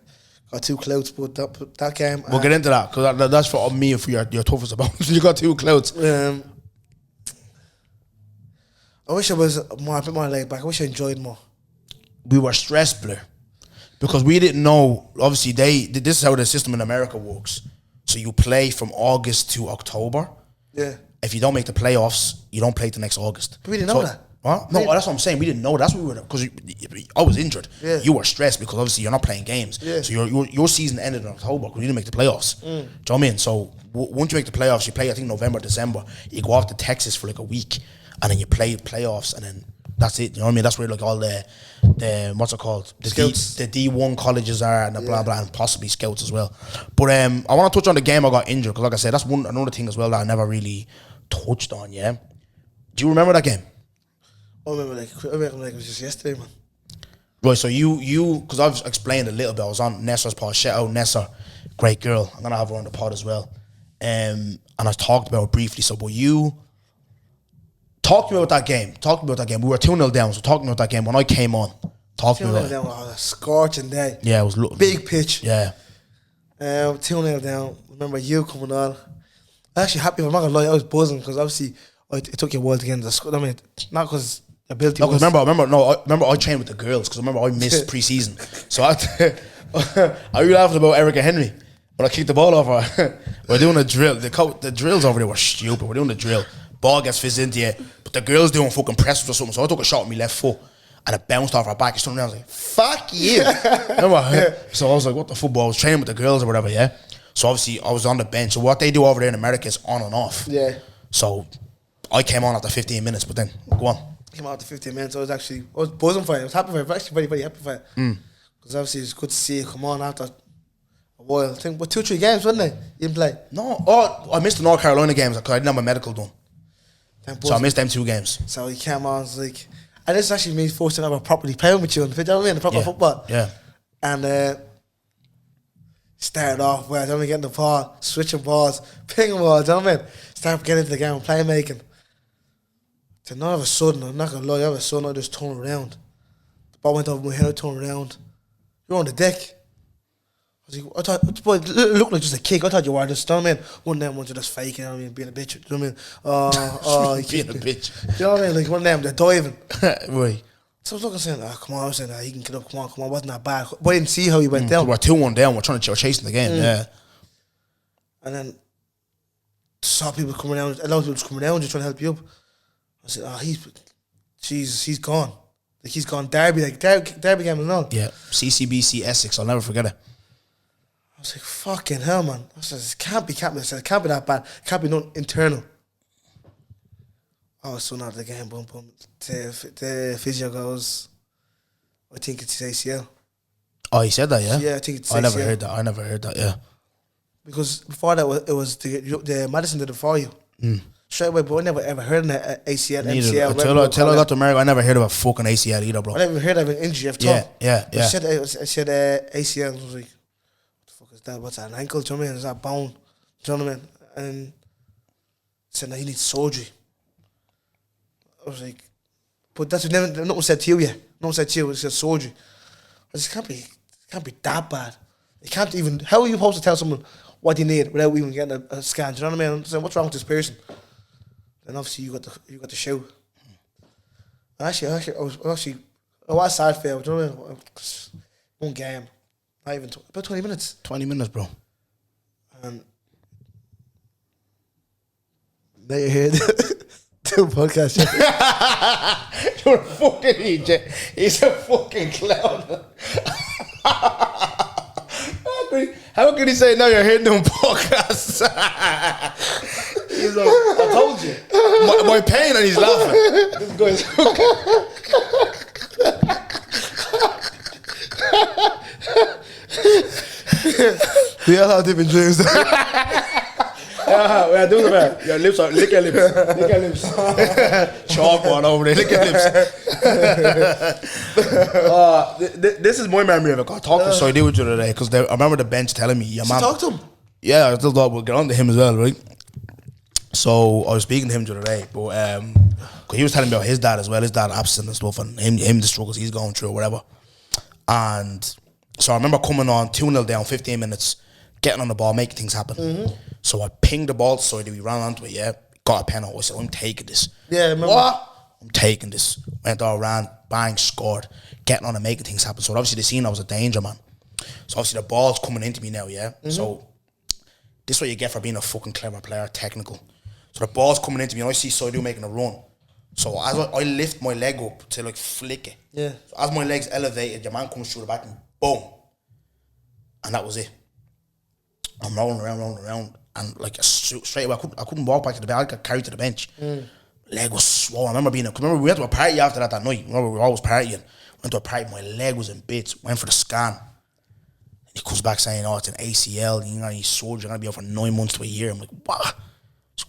got too close, but that game. We'll get into that, because that's for me and for your toughest opponents. You got too close. I wish I was a bit more laid back. I wish I enjoyed more. We were stressed, Blair, because we didn't know. Obviously, this is how the system in America works. So you play from August to October. Yeah. If you don't make the playoffs, you don't play the next August. But we didn't know that. What? No, that's what I'm saying. We didn't know. That's what we were, because I was injured. Yeah. You were stressed because obviously you're not playing games. Yeah. So your season ended in October because you didn't make the playoffs. Do you know what I mean? So once you make the playoffs, you play, I think, November, December. You go off to Texas for like a week, and then you play playoffs, and then that's it. You know what I mean? That's where like all the what's it called? The Scouts. the D1 colleges are, and the blah blah, and possibly scouts as well. But I want to touch on the game I got injured, because like I said, that's another thing as well that I never really touched on. Yeah. Do you remember that game? I remember like it was just yesterday, man. Right, so you, because I've explained a little bit. I was on Nessa's pod. Shout out Nessa, great girl. I'm gonna have her on the pod as well. And I talked about it briefly. So, but you talk to me about that game. Talk to me about that game. We were 2-0 down. So, talk to me about that game when I came on. Talk to me about it. Down, a scorching day. Yeah, it was big pitch. Yeah. 2-0 down. Remember you coming on. I'm actually happy. I'm not gonna lie. I was buzzing because obviously it took you a while to get into the squad. I mean, not because ability. No, because remember I trained with the girls, because remember I missed pre-season. So I was laughing about Erica Henry when I kicked the ball off her. We're doing a drill. The drills over there were stupid. We're doing the drill. Ball gets fizzed into you, but the girls doing fucking press or something. So I took a shot with my left foot, and it bounced off her back. She turned around and was like, "Fuck you!" Remember? So I was like, "What the football?" I was training with the girls or whatever. Yeah. So obviously I was on the bench. So what they do over there in America is on and off. Yeah. So I came on after 15 minutes, but then go on. Came out after 15 minutes. I was buzzing for it. I was happy for it. I was actually very, very happy for it. Because obviously it's good to see you come on after a while. I think, 2-3 games, wasn't it? You didn't play? No, I missed the North Carolina games because I didn't have my medical done. So I missed them 2 games. So he came on, it's like, and this actually means forced to have a properly playing with you on the pitch, you know what I mean? The proper football. Yeah. And started off where I'm getting the ball, switching balls, pinging balls, you know what I mean? Started getting into the game, playmaking. Then all of a sudden, I'm not gonna lie, all of a sudden I just turned around. The ball went over my head, I turned around. You're on the deck. I was like, I thought, boy, it looked like just a kick. I thought you were just, you know what I mean? One of them ones are just faking, you know what I mean? Being a bitch, you know what I mean? Being a bitch. You know what I mean? Like one of them, they're diving. Right. So I was looking saying, come on, I was saying, he can get up, come on, wasn't that bad. But I didn't see how he went down. We're 2-1 down, we're chasing the game, yeah. And then saw people coming down, a lot of people just coming down, just trying to help you up. I said, he's gone. Like he's gone Derby game and all. Yeah, CCBC Essex, I'll never forget it. I was like, fucking hell, man. I said, it can't be that bad. It can't be nothing internal. I was so out of the game, boom. The physio goes, I think it's ACL. Oh, he said that, yeah? Yeah, I think it's ACL. I never heard that, yeah. Because before that, it was the medicine did it for you. Straight away, but I never ever heard of an ACL, MCL. Until I got to America, I never heard of a fucking ACL either, bro. I never heard of an injury, I've told. Yeah. I said ACL, and I was like, what the fuck is that? What's that, an ankle? Do you know what I mean? Is that bone? Do you know what I mean? And said, no, he needs surgery. I was like, but that's what no one said to you yet. No one said to you, it said surgery. I said, it can't be that bad. It can't even, how are you supposed to tell someone what you need without even getting a scan? Do you know what I mean? I'm saying, what's wrong with this person? Then obviously you got the show. And actually, I was sad for you. Do you know what I mean? One game, not even about 20 minutes. 20 minutes, bro. And now you hear the podcast. You're a fucking idiot. He's a fucking clown. How can he say now you're hearing them podcasts? He's like, I told you. My pain, and he's laughing. This guy's we all have different dreams. Yeah, do the your lips are lick your lips. Lick your lips. Chalk one over there, lick your lips. This is my memory of it. I talked to Soidi with you today because I remember the bench telling me, your man. Talk to him. Yeah, I still thought we'll get on to him as well, right? So I was speaking to him today, but cause he was telling me about his dad as well, his dad absent and stuff, and him the struggles he's going through or whatever. And so I remember coming on 2-0 down, 15 minutes, getting on the ball, making things happen. Mm-hmm. So I pinged the ball, so we ran onto it, yeah, got a penalty. I said, I'm taking this. Yeah, I remember. What? I'm taking this. Went all around, bang, scored, getting on and making things happen. So obviously they seen I was a danger man. So obviously the ball's coming into me now, yeah? Mm-hmm. So this is what you get for being a fucking clever player, technical. So the ball's coming into me and I see Soidu making a run. So as I lift my leg up to like flick it. Yeah. So as my leg's elevated, your man comes through the back and boom. And that was it. I'm rolling around. And like straight away, I couldn't walk back to the bench. I got carried to the bench. Leg was swollen. I remember we went to a party after that night. Remember, we were always partying. Went to a party, my leg was in bits. Went for the scan. And he comes back saying, oh, it's an ACL. You know, he's surgery. You're going to be out for 9 months to a year. I'm like,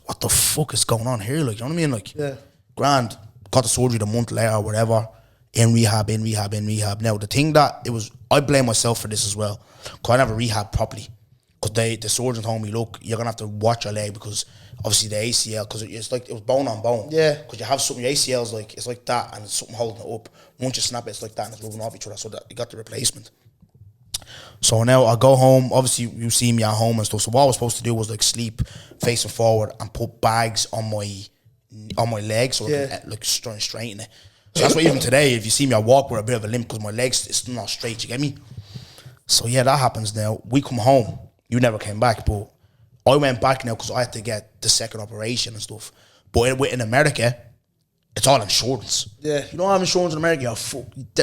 what the fuck is going on here? Like, you know what I mean? Like, yeah. Grand, got the surgery the month later or whatever. In rehab. Now, the thing that I blame myself for this as well. Because I never rehab properly. Because the surgeon told me, look, you're going to have to watch your leg because obviously the ACL, because it's like, it was bone on bone. Yeah. Because you have something, your ACL's like, it's like that and it's something holding it up. Once you snap it, it's like that and it's moving off each other. So that you got the replacement. So now I go home, obviously you see me at home and stuff. So what I was supposed to do was like sleep facing forward and put bags on my legs so I can like straighten it. So that's why even today, if you see me, I walk with a bit of a limp because my legs is still not straight, you get me? So yeah, that happens now. We come home. You never came back, but I went back now because I had to get the second operation and stuff. But in America, it's all insurance. Yeah. You don't have insurance in America,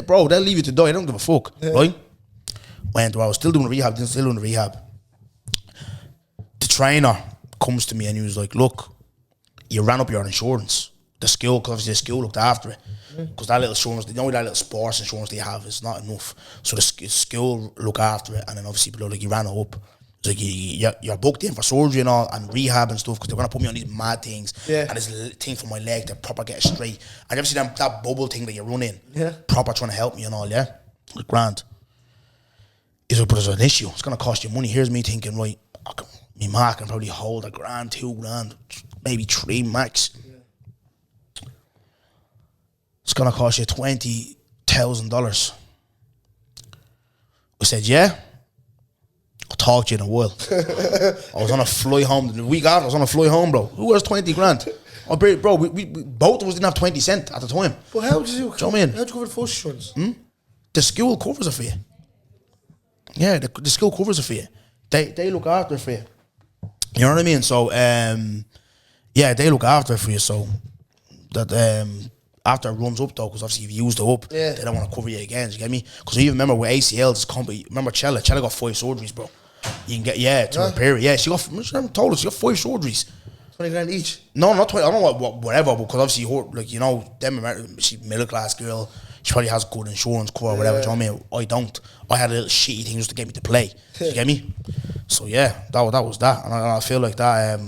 bro, they'll leave you to die. They don't give a fuck, right? I was still doing rehab. The trainer comes to me and he was like, look, you ran up your insurance. The school, because obviously the school looked after it. Because that little insurance, that little sports insurance they have is not enough. So the school look after it. And then obviously people are like, you ran it up. It's like you're booked in for surgery and all and rehab and stuff because they're going to put me on these mad things. Yeah. And this thing for my leg to proper get straight. And you ever see that bubble thing that you run in? Yeah. Proper trying to help me and all, yeah? Like, grand. He's like, but there's an issue. It's going to cost you money. Here's me thinking, right, me ma can probably hold $1,000, $2,000, maybe 3 max. Yeah. It's going to cost you $20,000. I said, yeah. I'll talk to you in a while. I was on a flight home. The week after, I was on a flight home, bro. Who has 20 grand? Oh, bro, we both of us didn't have 20 cents at the time. But how did you cover the first insurance? The school covers it for you. Yeah, the school covers it for you. They look after it for you. You know what I mean? So, yeah, they look after it for you. So, that after it runs up, though, because obviously you've used it up, they don't want to cover you again. You get me? Because you even remember with ACLs, remember Chella got 5 surgeries, bro. You can get, to repair it. Yeah, she told us she got 5 surgeries. 20 grand each? No, not 20. I don't know whatever, because obviously, like, you know, she's a middle class girl. She probably has good insurance cover or whatever. Do you know what I mean? I don't. I had a little shitty thing just to get me to play. You get me? So yeah, that was that. And I feel like that.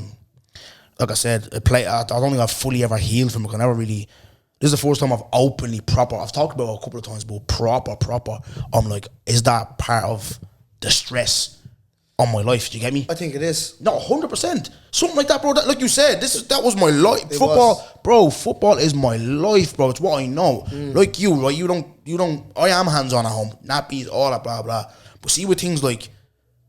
Like I said, I don't think I've fully ever healed from it. I never really. This is the first time I've openly proper. I've talked about it a couple of times, but proper. I'm like, is that part of the stress on my life? Do you get me? I think it is. No, 100%. Something like that, bro. That, like you said, that was my life. Football is my life, bro. It's what I know. Like you, right? You don't. I am hands-on at home. Nappies, all that, blah blah. But see, with things like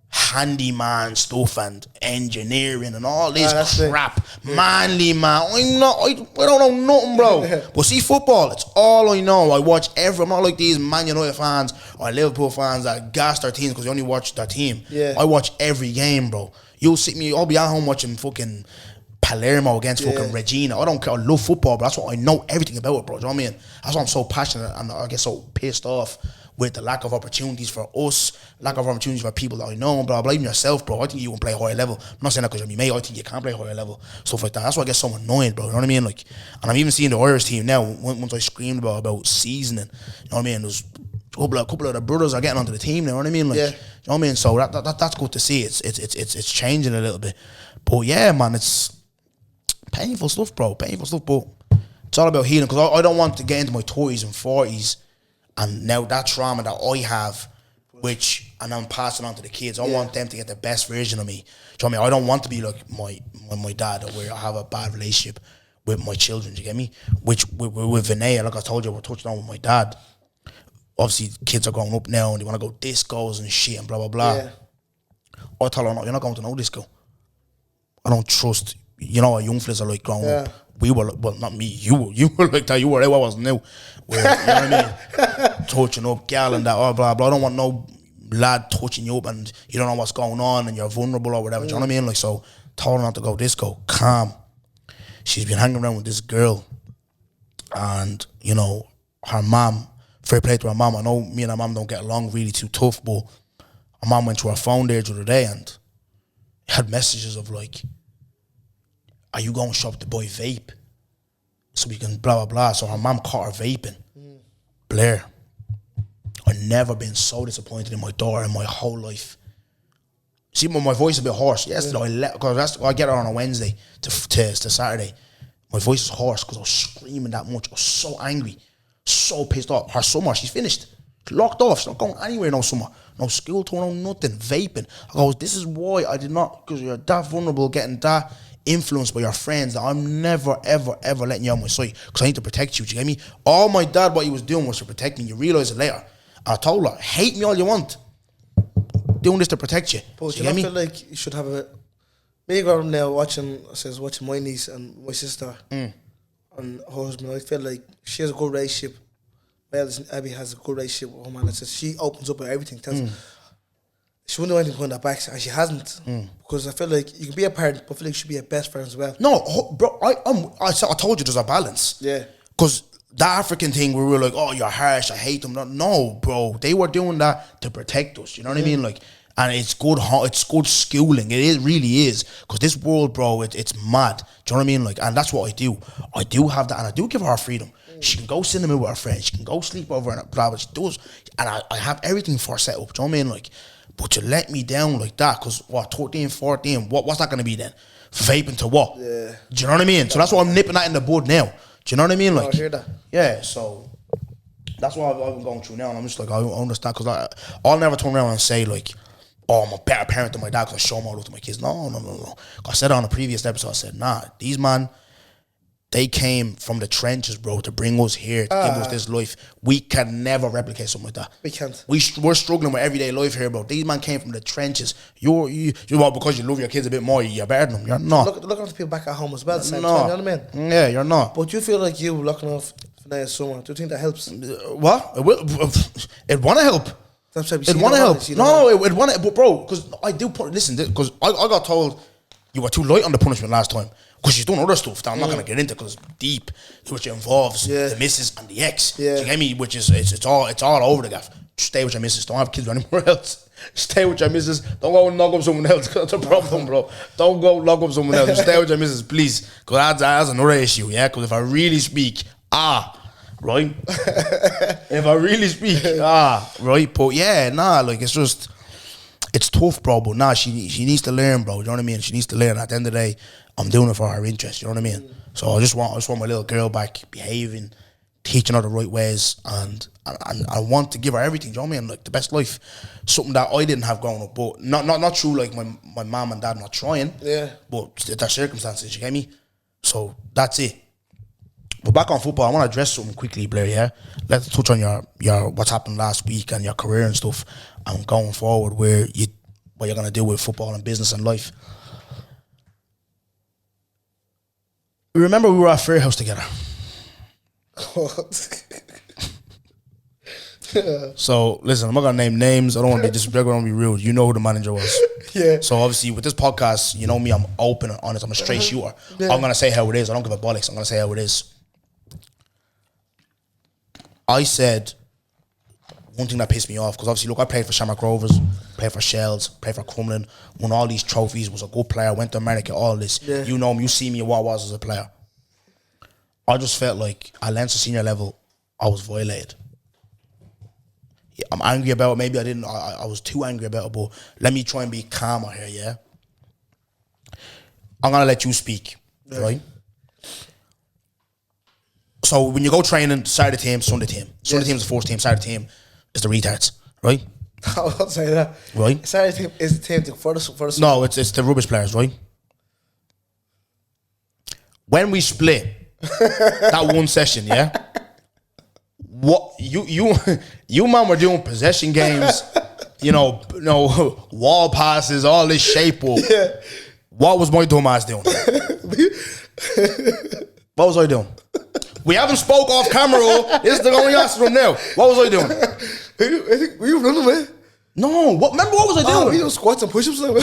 handyman stuff and engineering and all this crap, manly man. I don't know nothing, bro. But see, football, it's all I know. I watch I'm not like these Man United fans or Liverpool fans that gas their teams because they only watch their team. Yeah. I watch every game, bro. I'll be at home watching fucking Palermo against fucking Regina. I don't care. I love football, but that's what I know everything about it, bro. Do you know what I mean? That's why I'm so passionate and I get so pissed off with the lack of opportunities for us, lack of opportunities for people that I know, blah, blah, even yourself, bro. I think you can play higher level. I'm not saying that because you're me, mate. I think you can play higher level, stuff like that. That's why I get so annoyed, bro. You know what I mean? Like, and I'm even seeing the Irish team now, once I screamed about seasoning, you know what I mean? a couple of the brothers are getting onto the team. You know what I mean? Like, Yeah. you know what I mean? So that's good to see. It's changing a little bit. But yeah, man, it's painful stuff, bro. Painful stuff, but it's all about healing. Because I don't want to get into my 30s and 40s, and now that trauma that I have, and I'm passing on to the kids. I want them to get the best version of me. Do you know what I mean? I don't want to be like my dad, where I have a bad relationship with my children. Do you get me? Which with Vinay, like I told you, we're touching on with my dad. Obviously, kids are growing up now and they want to go discos and shit and blah blah blah. Yeah. I tell her, no, you're not going to no disco. I don't trust. You know what young fellas are like growing up. We were, well, not me, you were like that. You were there, I wasn't new. Where, you know what I mean? Touching up, gal and that, blah, blah. I don't want no lad touching you up and you don't know what's going on and you're vulnerable or whatever. Do you know what I mean? Like, so, told her not to go disco. Calm. She's been hanging around with this girl. And, you know, her mom, fair play to her mom. I know me and her mom don't get along really too tough, but her mom went to her phone there the other day and had messages of like, are you going to shop to buy vape so we can blah, blah, blah. So her mom caught her vaping. Blair, I've never been so disappointed in my daughter in my whole life. See, my voice is a bit hoarse. Yesterday, because I get her on a Wednesday to Saturday. My voice is hoarse because I was screaming that much. I was so angry, so pissed off. Her summer, she's finished. She's locked off. She's not going anywhere no summer. No school tour, no nothing. Vaping. I go, this is why I did not, because you're that vulnerable, getting that influenced by your friends, that I'm never, ever, ever letting you on my side because I need to protect you. Do you get me? All my dad, what he was doing was to protect me. You realise it later. And I told her, hate me all you want. Doing this to protect you. But Do you you get don't me? feel like you should have a... Me growing up now watching my niece and my sister and her husband, I feel like she has a good relationship. My eldest Abby has a good relationship with her man. She opens up with everything. She wouldn't do anything behind her back, and she hasn't. Because I feel like you can be a parent, but I feel like you should be a best friend as well. No, bro, I told you there's a balance. Yeah. Because that African thing where we were like, oh, you're harsh, I hate them. No, bro, they were doing that to protect us. You know what I mean? Like, and it's good schooling. It really is. Because this world, bro, it's mad. Do you know what I mean? Like, and that's what I do. I do have that, and I do give her freedom. She can go cinema with her friends. She can go sleep over and blah, blah. She does, and I have everything for her set up. Do you know what I mean? Like, but you let me down like that, because what, 13, 14, what's that going to be then? Vaping to what? Yeah. Do you know what I mean? So that's why I'm nipping that in the bud now. Do you know what I mean? Like, I hear that. Yeah, so that's what I've been going through now, and I'm just like, I understand, because I'll never turn around and say like, oh, I'm a better parent than my dad because I show more love to my kids. No. I said it on a previous episode, I said, nah, these man, they came from the trenches, bro, to bring us here, to give us this life. We can never replicate something like that. We can't. We're struggling with everyday life here, bro. These man came from the trenches. You because you love your kids a bit more, you're better than them. You're not. Looking after people back at home as well at the same time, you know what I mean? Yeah, you're not. But you feel like you looking off Finay's summer, do you think that helps? What? It want to help. It want to help. No, it want to, but bro, because I do listen, because I got told you were too light on the punishment last time. Because she's done other stuff that I'm not going to get into because it's deep, which involves the missus and the ex. Yeah. Do you get me? Which is, it's all over the gaff. Stay with your missus. Don't have kids with anywhere else. Stay with your missus. Don't go and knock up someone else. That's a problem, bro. Don't go lock up someone else. Just stay with your missus, please. Because that's another issue, yeah? Because if I really speak, right? If I really speak, right? But yeah, like it's just, it's tough, bro. But nah, she needs to learn, bro. You know what I mean? She needs to learn. At the end of the day, I'm doing it for her interest. You know what I mean? So I just want my little girl back, behaving, teaching her the right ways, and I want to give her everything. You know what I mean? Like the best life, something that I didn't have growing up, but not through like my mom and dad not trying. Yeah. But their circumstances. You get me? So that's it. But back on football, I want to address something quickly, Blair. Yeah, let's touch on your what's happened last week and your career and stuff, and going forward, what you're gonna do with football and business and life. Remember we were at Fair House together. So listen, I'm not gonna name names. I don't want to be disrespectful. I don't want to be rude. You know who the manager was. Yeah. So obviously with this podcast, you know me, I'm open and honest. I'm a straight shooter. Yeah. I'm gonna say how it is. I don't give a bollocks. I'm gonna say how it is. I said one thing that pissed me off, because obviously, look, I played for Shamrock Rovers, played for Shells, played for Crumlin, won all these trophies, was a good player, went to America, all this. Yeah. You know me, you see me what I was as a player. I just felt like at Leinster senior level, I was violated. I'm angry about it. Maybe I was too angry about it, but let me try and be calmer here, yeah? I'm going to let you speak, right? So when you go training, Saturday team, Sunday team. Sunday team is the first team, Saturday team is the retards, right? I won't say that. Right? Saturday team is the team for the No, it's the rubbish players, right? When we split that one session, yeah? What you man were doing possession games, wall passes, all this shape up. Yeah. What was my dumb ass doing? What was I doing? We haven't spoke off camera. This is the only answer from now. What was I doing? I think were you running, man? No. Remember what was I doing? You doing squats and push-ups, man.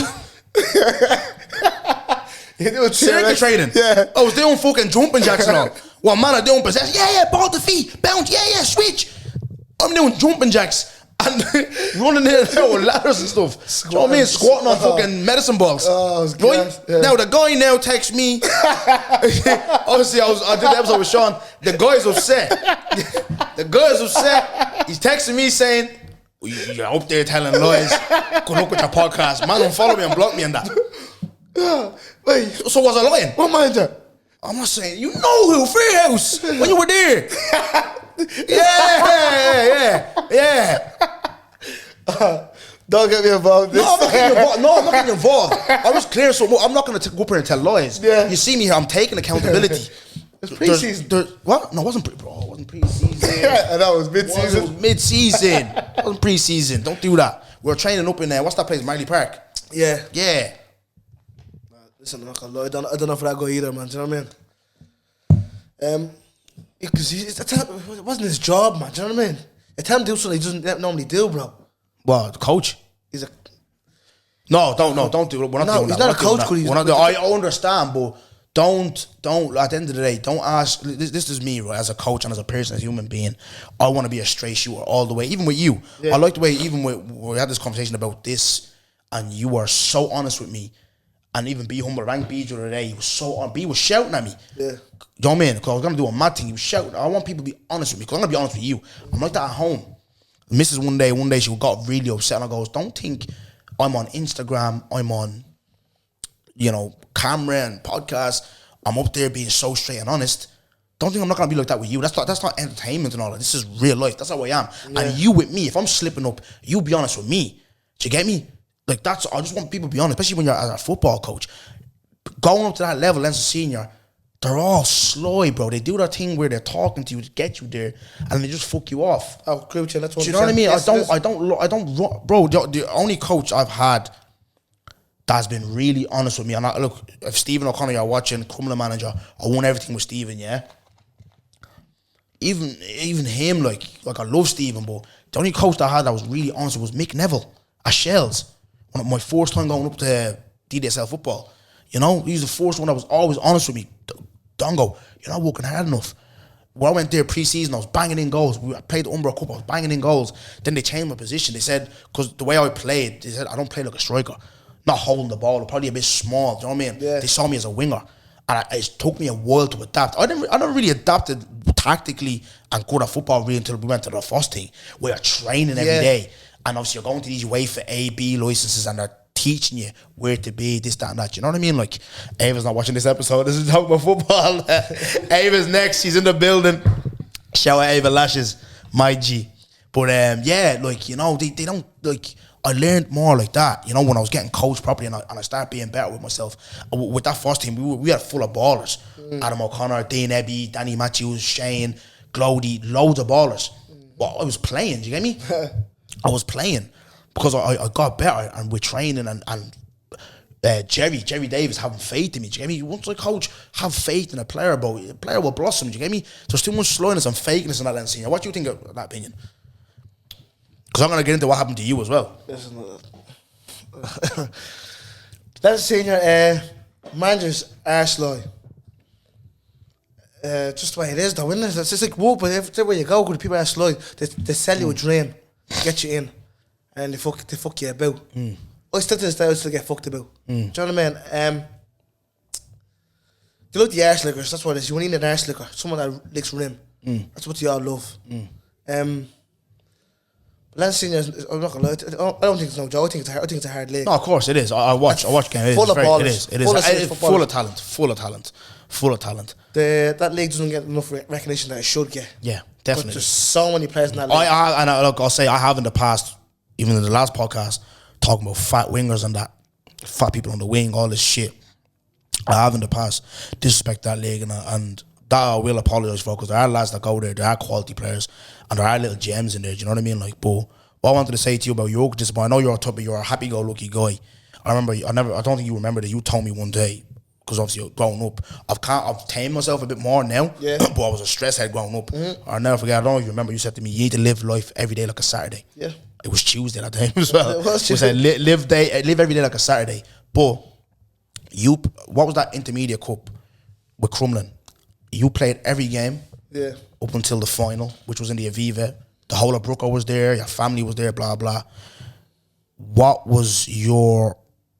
You doing circuit training. Yeah. I was doing fucking jumping jacks and all. Well, man, I'm doing possession. Yeah, ball to feet, bounce. Yeah, switch. I'm doing jumping jacks and running in and out with ladders and stuff. Do you know what I mean? Squatting on fucking medicine balls. Oh, it was right? Yeah. Now the guy now texts me. Obviously, I did the episode with Sean. The guy's upset. He's texting me saying, "You're up there telling lies. Good luck with your podcast, man. Don't follow me and block me and that." Wait. So was I lying? What manager? I'm not saying, you know who, Freehouse, when you were there. Yeah. Don't get me involved. No, I'm not getting involved. I was clear, so I'm not going to go up here and tell lies. Yeah. You see me here, I'm taking accountability. It's pre-season. What? No, it wasn't it wasn't pre-season. Yeah, I know, it was mid-season. It was mid-season. It wasn't pre-season. Don't do that. We were training up in there. What's that place, Marley Park? Yeah. Yeah. Listen, I'm not gonna lie. I don't know for that guy either, man. Do you know what I mean? Because it wasn't his job, man. Do you know what I mean? I tell him to do something he doesn't normally do, bro. What, the coach? He's a... No, don't do it. We're not doing that. He's not a coach, but I understand, but don't, at the end of the day, don't ask. This is me, right? As a coach and as a person, as a human being, I want to be a straight shooter all the way, even with you. Yeah. I like the way, even we had this conversation about this, and you were so honest with me. And even B humble rank B the other day, he was so on. B was shouting at me. Yeah. You know what I mean? Because I was gonna do a mad thing. He was shouting. I want people to be honest with me. Because I'm gonna be honest with you. I'm like that at home. Mrs. One day she got really upset and I goes, don't think I'm on Instagram, I'm on, camera and podcast. I'm up there being so straight and honest. Don't think I'm not gonna be like that with you. That's not entertainment and all that. This is real life. That's how I am. Yeah. And you with me, if I'm slipping up, you be honest with me. Do you get me? Like I just want people to be honest, especially when you're a football coach. Going up to that level as a senior, they're all slow, bro. They do that thing where they're talking to you to get you there, and they just fuck you off. Oh, group chat. That's what. Do you know what I mean? Yes, I don't, bro. The only coach I've had that's been really honest with me, and look, if Stephen O'Connor you're watching, criminal manager, I won everything with Stephen, yeah. Even him, like I love Stephen, but the only coach that I had that was really honest was Mick Neville at Shells. My first time going up to DDSL football, he's the first one that was always honest with me. Dongo, you're not working hard enough. When I went there pre-season, I was banging in goals. I played the Umbro Cup, I was banging in goals. Then they changed my position. They said, because the way I played, they said I don't play like a striker. Not holding the ball, probably a bit small, do you know what I mean? Yeah. They saw me as a winger. And it took me a while to adapt. I never really adapted tactically and good at football really until we went to the first thing, where you're training every day. And obviously you're going to these UEFA A, B licenses and they're teaching you where to be, this, that, and that. You know what I mean? Like, Ava's not watching this episode. This is talking about football. Ava's next. She's in the building. Shout out Ava Lashes, my G. But they don't, I learned more like that, when I was getting coached properly and I started being better with myself. With that first team, we had full of ballers. Adam O'Connor, Dean Ebby, Danny Matthews, Shane, Glody, loads of ballers. But I was playing, do you get me? I was playing because I got better and we're training and Jerry Davis having faith in me. Do you get me? Once I coach, have faith in a player, bro. A player will blossom. Do you get me? There's too much slowness and fakeness in that end senior. What do you think of that opinion? Because I'm going to get into what happened to you as well. That's senior. Managers are slow. Just the way it is, though, isn't it? It's just like whoop, but everywhere you go, good people are slow. They sell you a dream. Get you in, and they fuck you about. I still to this day, I still get fucked about. Do you know what I mean? They look the arse lickers. That's what it is. You need an arse licker, someone that licks rim. That's what you all love. But Lance Senior, I'm not gonna lie. I don't think it's no joke. I think it's a hard league. No, of course it is. I watch game. Full of ballers. It is. Full of talent. Full of talent. That league doesn't get enough recognition that it should get. Yeah, But definitely. there's so many players in that league. I'll say I have in the past, even in the last podcast, talking about fat wingers and that, fat people on the wing, all this shit. I have in the past disrespect that league, and that I will apologise for, because there are lads that go there, there are quality players, and there are little gems in there. Do you know what I mean? Like, but what I wanted to say to you about your disappointment, I know you're a happy-go-lucky guy. I don't think you remember that you told me one day, because obviously growing up, I've tamed myself a bit more now. Yeah. But I was a stress head growing up. I'll never forget. I don't know if you remember. You said to me, "You need to live life every day like a Saturday." Yeah. It was Tuesday that day as well. It was We said live every day like a Saturday. But what was that intermediate cup with Crumlin? You played every game. Yeah. Up until the final, which was in the Aviva. The whole of Brooker was there. Your family was there. Blah blah. What was your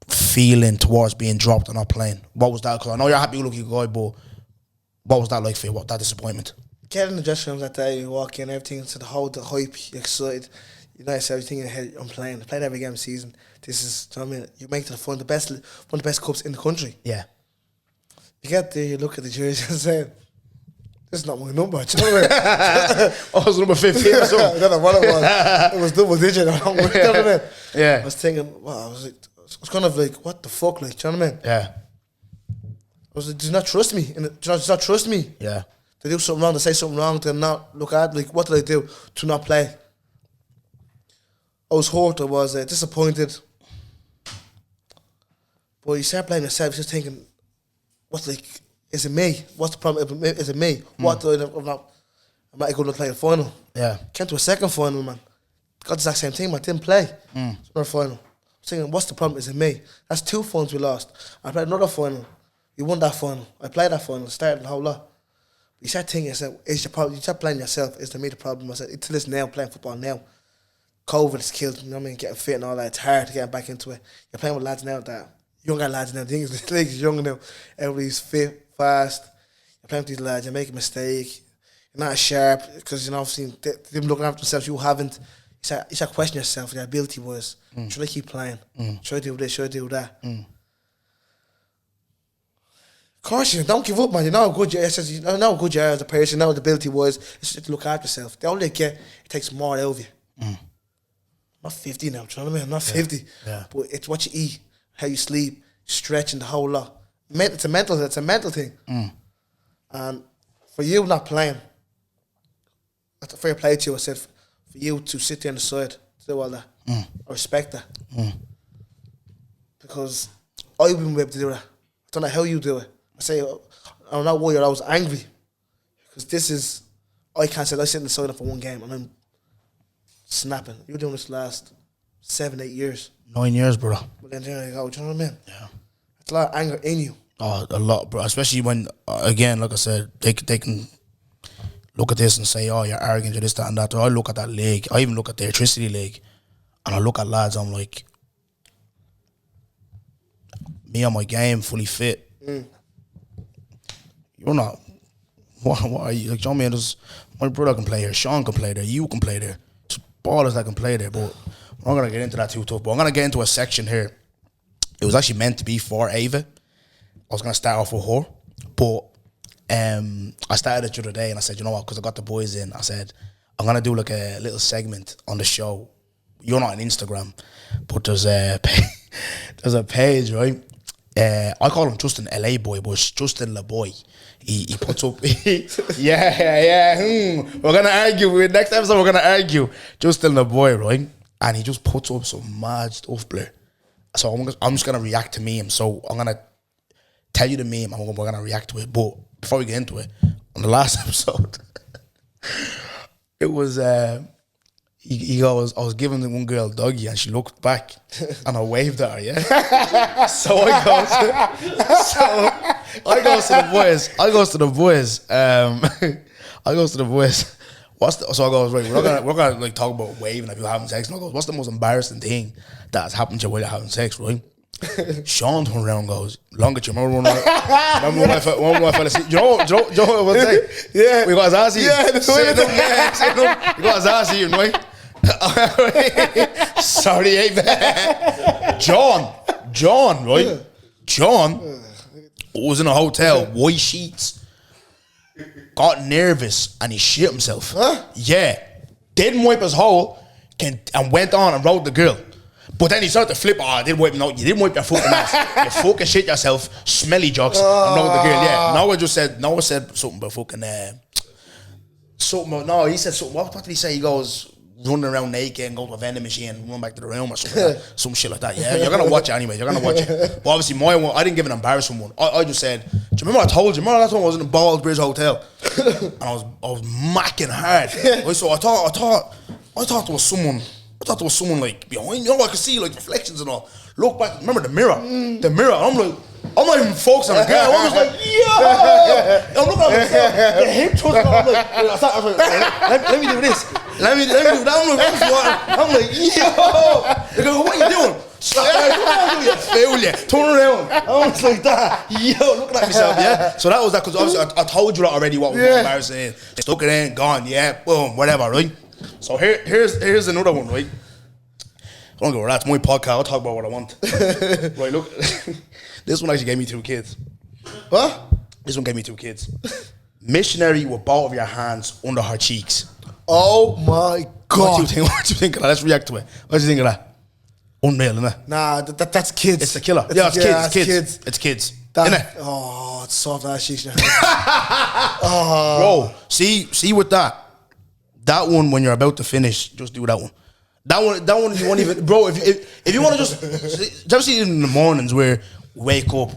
feeling towards being dropped and not playing? What was that? Because I know you're a happy-looking guy, but what was that like for you? What that disappointment? Get in the dressing room that day, you walk in, everything, to the hype, you're excited. You know, everything in your head, I'm playing every game of the season. This is, you know what I mean? You make it the fun, one of the best cups in the country. Yeah. You get there, you look at the jersey and say, this is not my number. Do you know what I mean? I was number 15 or something. I don't know what it was. It was double digit. I don't know what I mean? Yeah. I was thinking, wow, I was kind of like, what the fuck, like, do you know what I mean? Yeah. I was like, do you not trust me? Do you not trust me? Yeah. They do something wrong, they say something wrong, they not look at, like, what did I do to not play? I was hurt, I was disappointed. But you start blaming yourself, you're just thinking, is it me? What's the problem? Is it me? What do I'm not good enough to play the final. Yeah. Came to a second final, man. Got the exact same team, I didn't play. It's another final. I was thinking, what's the problem? Is it me? That's 2 finals we lost. I played another final. We won that final. I played that final, started the whole lot. You start thinking yourself, is your problem? You start blaming yourself, is it me the problem? I said, until this now, playing football now. COVID has killed, you know what I mean, getting fit and all that. It's hard to get back into it. You're playing with lads now that, younger lads now, the league is younger now. Everybody's fit, fast. You're playing with these lads, you make a mistake. You're not as sharp, because, you know, obviously, them looking after themselves, you haven't. You start questioning yourself, your ability was, should I keep playing? Should I do this? Should I do that? Of course, you don't give up, man. You know how good you are. You know how good you are as a person. You know what the ability was. It's just to look after yourself. The older you get, it takes more out of you. I'm not 50 now, do you know what I mean? I'm not 50. Yeah. But it's what you eat, how you sleep, stretching, the whole lot. It's a mental thing. And for you not playing, that's a fair play to you. I said, for you to sit there on the side, to do all that, I respect that. Because I wouldn't be able to do that. I don't know how you do it. I say, I'm not worried, I was angry. Because I can't say, I sit in the side for one game and I'm snapping. You're doing this last 7-8 years. 9 years, bro. But then there you go, do you know what I mean? Yeah. It's a lot of anger in you. Oh, a lot, bro. Especially when, again, like I said, they can look at this and say, oh, you're arrogant, you're this, that, and that. Or I look at that league. I even look at the electricity league, and I look at lads, I'm like, me on my game, fully fit. You're not. What are you? Like, John, man, my brother can play here, Sean can play there, you can play there. Just ballers that can play there, but we're not going to get into that too tough. But I'm going to get into a section here. It was actually meant to be for Ava. I was going to start off with her, but I started it the other day and I said, you know what, because I got the boys in, I said, I'm going to do like a little segment on the show. You're not on Instagram, but there's a page, right? I call him Justin LA Boy, but it's Justin La Boy. He puts up, we're going to argue. Next episode, we're going to argue. Justin La Boy, right? And he just puts up some mad stuff, Blair. So I'm just going to react to meme. So I'm going to tell you the meme and we're going to react to it. But before we get into it, on the last episode, it was, he goes, I was giving the one girl a doggy and she looked back and I waved at her, yeah? So I goes to the boys. So I goes, right, we're gonna like talk about waving if you're having sex. And I goes, what's the most embarrassing thing that's happened to you while you're having sex, right? Sean turned around and goes, Longitude, remember when my fella said, you know what I say? Yeah. We got his ass eaten. Yeah, He got his ass eaten, right? Sorry, man. John, right? John was in a hotel, white sheets, got nervous, and he shit himself. Huh? Yeah. Didn't wipe his hole, and went on and rode the girl. But then he started to flip. I didn't wipe. No, you didn't wipe your fucking ass. You fucking shit yourself. Smelly jocks. And rode the girl. Yeah. Noah said something about fucking. Something. No, he said something. What did he say? He goes running around naked and go to a vending machine and run back to the room or something. Like that. Some shit like that. Yeah, you're gonna watch it anyway. You're gonna watch it. But obviously, my one, I didn't give an embarrassing one. I just said, do you remember I told you? Remember that time I was in the Blairs hotel and I was macking hard. So I thought there was someone. I thought there was someone like behind me. I could see like reflections and all. Look back. Remember the mirror? The mirror. I'm not even focusing on the girl. I was like, yo! I'm looking at myself. The hip twist. I'm like, let me do this. Let me do that. I'm like, yo! They go, what are you doing? Turn around. I was like that. Yo, looking at myself, yeah? So that was that, because obviously I told you that already what was embarrassing. Stuck it in, gone, yeah, boom, whatever, right? So here's another one, right? I don't go over that. It's my podcast. I'll talk about what I want. Right, look. This one actually gave me 2 kids. What? This one gave me 2 kids. Missionary with both of your hands under her cheeks. Oh my God. What do you think of that? Let's react to it. What do you think of that? Unreal, isn't it? Nah, that's kids. It's the killer. It's kids. It's kids. Isn't it? Oh, it's soft ass cheeks. Bro, see with that one, when you're about to finish, just do that one. That one you won't even, bro. If you want to just see it in the mornings where wake up,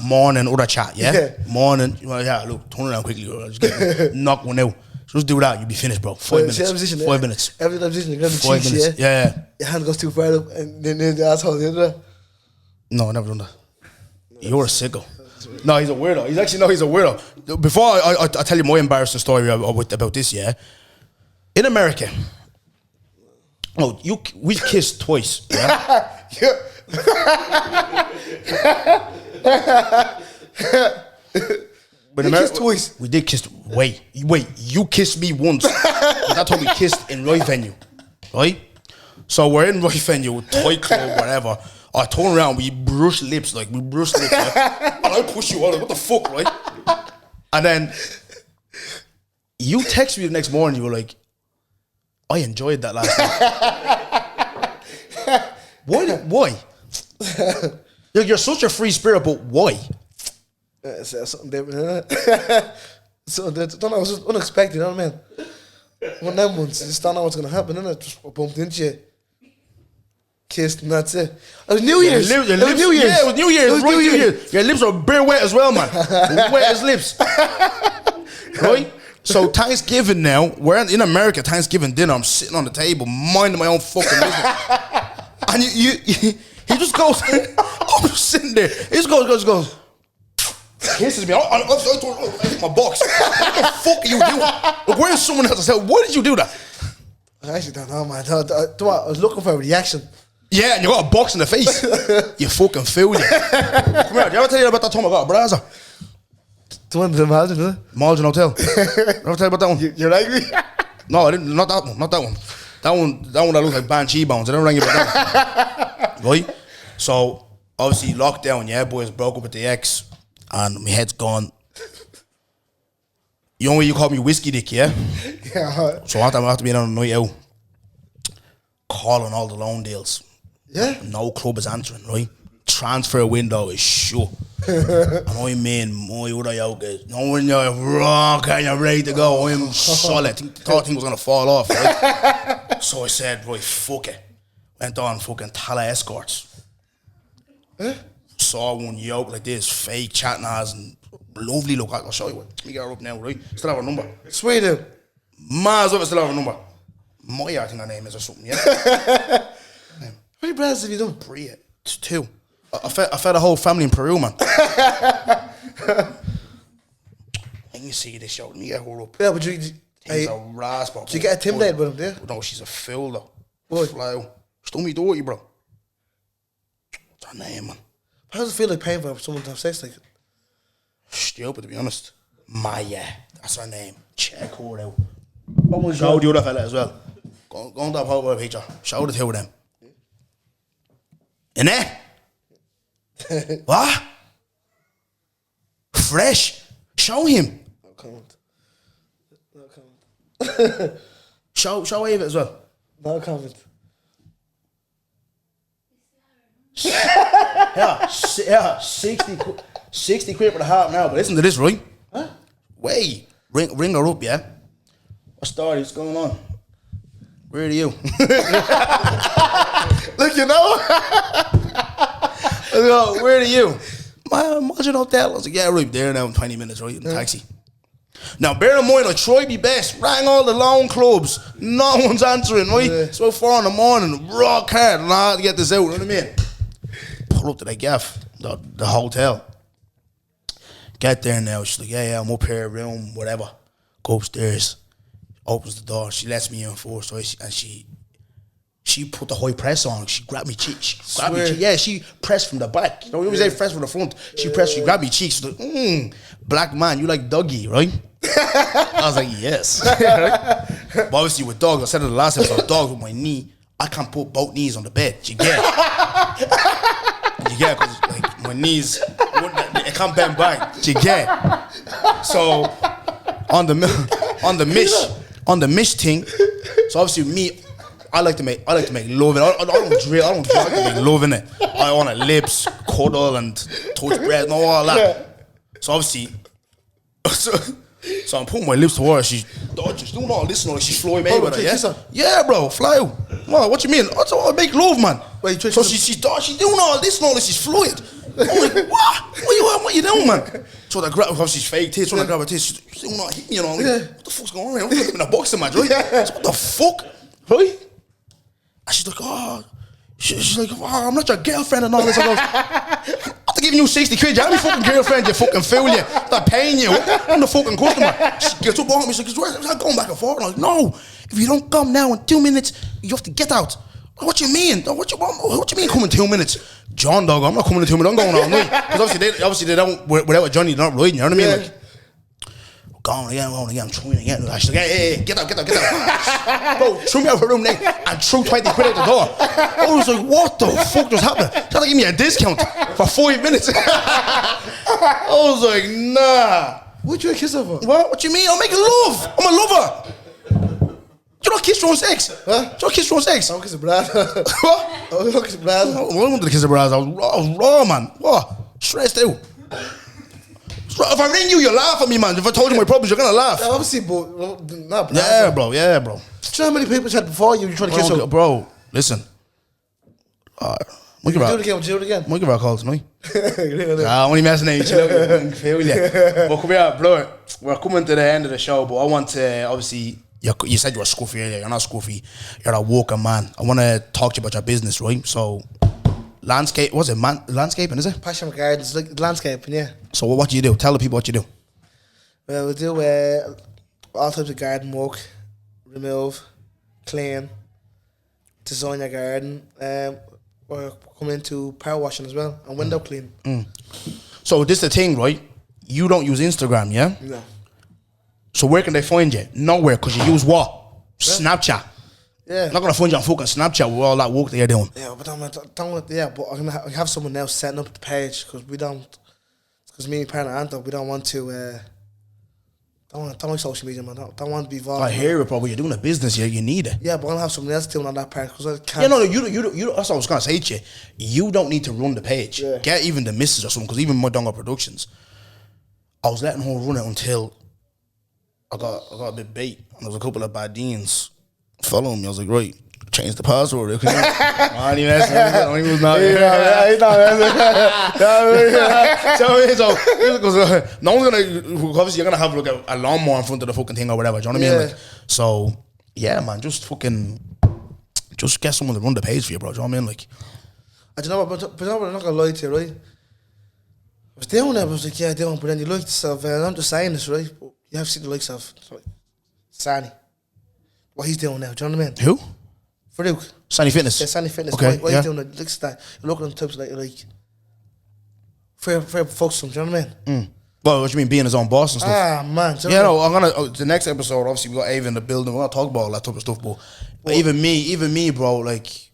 morning, other chat, yeah? Morning, look, turn around quickly, girl. Just knock one out. Just do that, you'll be finished, bro. 5 minutes. 5 minutes. Every position, you grab the 5 cheeks, minutes. Yeah. Your hand goes too far up, and then the asshole. You know that? No, I never done that. You're a sicko. No, he's a weirdo. He's a weirdo. Before I tell you my embarrassing story about this, yeah. In America, we've kissed twice. Yeah. But we kissed twice. We did kiss. Wait. You kissed me once. That's how we kissed in Roy venue, right? So we're in Roy venue, toy club, whatever. I turn around, we brush lips, right? And I push you out, like, what the fuck, right? And then you text me the next morning, you were like, I enjoyed that last night. Why? You're such a free spirit, but why? It's something different, isn't it? So, I don't know, it was just unexpected, you know what I mean? One of them ones, you just don't know what's going to happen, innit? Just bumped into you, kissed, and that's it. It was New Year's. It was New Year's. Yeah, it was New Year's. New Year's. Your lips are bare wet as well, man. Wet as lips. Right? So Thanksgiving now, we're in America, Thanksgiving dinner, I'm sitting on the table, minding my own fucking business. And he just goes, I'm just sitting there, he just goes, kisses me. I hit my box. What the fuck are you doing? Like, where's someone else? I said, why did you do that? I actually don't know, man. I was looking for a reaction. Yeah, and you got a box in the face. You fucking fool, you. Come here, did I ever tell you about that time I got a Brazzer? The one in Malden, huh? Malden Hotel. Ever tell you about that one? You're angry? No, I didn't. Not that one. That one that looks like banshee bones. I don't rang you about that one. Right? So, obviously, lockdown, yeah, boys broke up with the ex. And my head's gone. You know when you call me whiskey dick, yeah? Yeah. So I have to be on a night out, calling all the loan deals. Yeah? No club is answering, right? Transfer window is shut. And I mean, my other yoke is, no, when you're rock and you're ready to go, I'm solid. Thought thing was going to fall off, right? So I said, right, fuck it. Went on fucking Tala Escorts. Huh? Saw one yoke like this, fake chatting ass and lovely look. I'll show you what. Let me get her up now, right? Still have her number. Sweden. Might as well still have her number. Maya, I think her name is or something, yeah? How many brands have you done? 3. 2. I fed a whole family in Peru, man. Let me see this show. Let me get her up. Yeah, but She's a rascal. Did you get a Tim Dale with him, there? No, she's a fool, though. What? Fly. Stomach dirty, bro. What's her name, man? How does it feel like paying for someone to have sex like it? Stupid, to be honest. Maya. That's her name. Check her out. Show the other fella as well. Go on that power picture. Show the two of them. In there? What? Fresh. Show him. No comment. Show Ava as well. No comment. Yeah, 60 quid for the half now, but listen to this, right? Huh? Wait, ring her up, yeah? What story is going on? Where are you? Look, you know. Where are you? My Imagine Hotel. I was like, yeah, right there now in 20 minutes, right? In the taxi. Now, bear in mind, I tried my best, rang all the loan clubs, no one's answering, right? Yeah. It's about 4 a.m, rock hard, and I had to get this out, you know what I mean? Pull up to the gaff, the hotel. Get there now, she's like, yeah, I'm up here, room, whatever. Go upstairs, opens the door, she lets me in first, right? And she put the high press on, she grabbed me cheek, yeah, she pressed from the back. You know, when you say press from the front, she grabbed me cheeks, she's like, black man, you like Dougie, right? I was like, yes. But obviously with dogs, I said in the last episode, dogs with my knee, I can't put both knees on the bed. You get because like my knees, it can't bend back. You get. So on the mish thing. So obviously me, I like to make love. I don't drill. I like to make love in it. I want lips, cuddle, and touch breath, and all that. So obviously. So I'm putting my lips to her. She's doing all this and all. She's Floyd Mayweather, yeah? Yeah, bro, fly out. Well, what you mean? I make love, man. Wait, so she's doing all this and all this. She's Floyd. I'm like, what? What you doing, man? So I grab her, she's fake tits. So I grab her tits. She's doing all hitting me, you know. Like, what the fuck's going on here? I'm in a boxing match, right? So what the fuck? Right? And she's like, she's like, I'm not your girlfriend and all this. I goes, after giving you 60 quid, you have me fucking girlfriend, you fucking fool, you. Stop paying you. I'm the fucking customer. She gets up on me, she's like, where's that going back and forth? And I'm like, no, if you don't come now in 2 minutes, you have to get out. What you mean? What you mean come in 2 minutes? John, dog, I'm not coming in 2 minutes, I'm going all night. Because obviously they don't, without a Johnny, they're not riding, you know what I mean? Like, going again, I'm throwing again. She's like, hey, get out. Bro, threw me out of her room and threw 20 quid out the door. I was like, what the fuck just happened? Trying to give me a discount for 5 minutes. I was like, nah. What you kiss her for? What you mean? I'm making love. I'm a lover. You don't kiss your own sex. Huh? You don't kiss your own sex. I don't kiss a brad. What? I don't kiss a brad. I wanted to kiss a brad. I was raw, man. What? Stressed out. If I ring you, you laugh at me, man. If I told you my problems, you're gonna laugh. Yeah, obviously, but not brad. Yeah, bro. Do you know how many people said before you trying to kiss her? Bro, listen. Do it again. We'll give her a call tonight. I'm only messing with you. But come here, Blair. We're coming to the end of the show, but I want to, obviously, you said you were scruffy earlier. You're not scruffy. You're a walking man. I want to talk to you about your business, right? So, landscaping, is it? Passion gardens, like landscaping, yeah. So what do you do? Tell the people what you do. Well, we do all types of garden work, remove, clean, design your garden. We're coming into power washing as well and window clean. So this is the thing, right? You don't use Instagram, yeah? No. So where can they find you? Nowhere, because you use what? Snapchat. Yeah. I'm not gonna find you on fucking Snapchat with all that work that you're doing. Yeah, but I'm gonna have someone else setting up the page because me and my partner Anto, we don't want to. Don't like social media, man. Don't want to be involved. I hear it, bro. But you're doing a business, you need it. Yeah, but I'm gonna have someone else doing on that part because I can't. Yeah, no, you. That's what I was gonna say to you. You don't need to run the page. Yeah. Get even the missus or something, because even my Donga Productions, I was letting her run it until I got a bit bait, and there was a couple of bad deans following me. I was like, right, change the password. So no one's gonna, obviously you're gonna have like a lawnmower in front of the fucking thing or whatever. Do you know what I mean? Like, so yeah, man, just get someone to run the page for you, bro. Do you know what I mean? Like, I don't know, but I'm not gonna lie to you, right? I was doing it, I was like, yeah, doing, but then you look at yourself, and I'm just saying this, right? But you have seen the likes of Sani, what he's doing now. Do you know what I mean? who? Farouk. Sani Fitness. Yeah, Sani Fitness. Okay, What he's doing, it looks at that. You're looking at types like fair folks, do you know what I mean? Well, what you mean being his own boss and stuff? Ah, man. Yeah, no, the next episode, obviously, we got Ava in the building. We're going to talk about all that type of stuff, but even me, bro, like,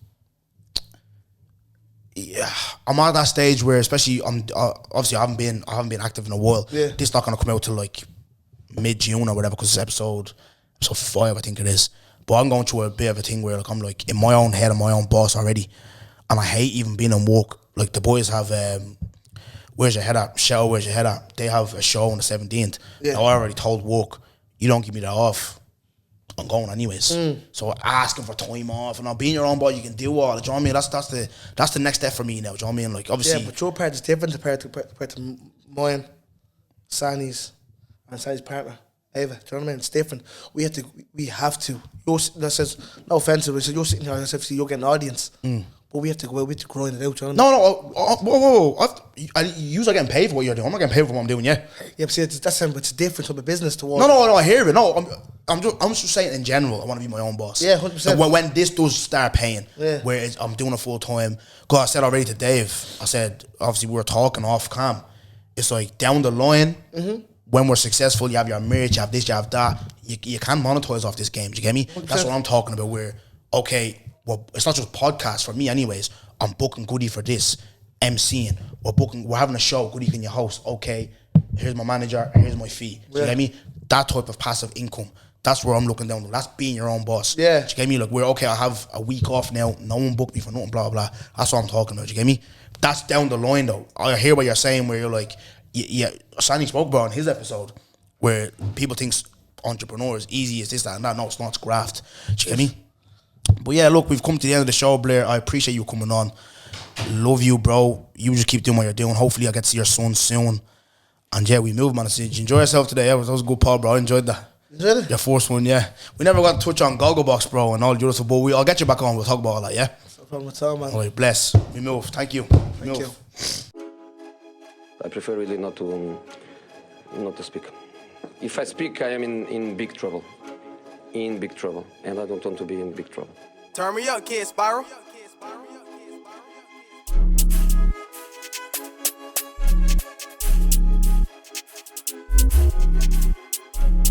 yeah, I'm at that stage where, especially, obviously, I haven't been active in a while. Yeah. This not going to come out till, like, mid-June or whatever, because it's episode 5, I think it is. But I'm going through a bit of a thing where, like, I'm, like, in my own head, I'm my own boss already. And I hate even being in work. Like, the boys have... Where's Your Head At? Show Where's Your Head At? They have a show on the 17th. Yeah. Now, I already told work, you don't give me that off, I'm going anyways. So asking for time off and not being your own boy, you can do all. Do you know what I mean? That's the next step for me now. Do you know what I mean? Like, obviously, yeah, but your part is different compared to mine, Sanny's, and Sanny's partner, Ava. Do you know what I mean? It's different. We have to. That says no offensive. But you're sitting here and says you're getting an audience. But we have to go out, we have to grind it out, John. No, whoa. You are getting paid for what you're doing. I'm not getting paid for what I'm doing, yeah. Yeah, but see, it's different type of business towards. No, I hear it. No, I'm just saying in general, I want to be my own boss. Yeah, 100%. So when this does start paying, where I'm doing it full time, because I said already to Dave, I said, obviously we were talking off cam, it's like down the line, when we're successful, you have your merch, you have this, you have that, you can monetize off this game, do you get me? 100%. That's what I'm talking about, where, okay, well, it's not just podcasts for me anyways. I'm booking Goody for this, MCing. We're having a show, Goody, can you host? Okay, here's my manager, here's my fee. Do you get me? That type of passive income. That's where I'm looking down to. That's being your own boss. Yeah. Do you get me? Like, okay, I have a week off now, no one booked me for nothing, blah, blah. That's what I'm talking about. Do you get me? That's down the line though. I hear what you're saying where you're like, yeah, Sandy spoke about in his episode where people think entrepreneur is easy as this, that, and that. No, it's not, it's graft. Do you get me? But yeah, look, we've come to the end of the show, Blair. I appreciate you coming on. Love you, bro. You just keep doing what you're doing. Hopefully I get to see your son soon. And yeah, we move, man. Did you enjoy yourself today? Yeah, that was a good pod, bro. I enjoyed that. Enjoyed it? Your first one, yeah. We never got to touch on Gogglebox, bro, and all the other stuff, but I'll get you back on. We'll talk about all that, yeah? No problem at all, man. All right, bless. We move. Thank you. Thank you. I prefer really not to speak. If I speak, I am in big trouble. In big trouble. And I don't want to be in big trouble. Turn me up, Kid Spiral.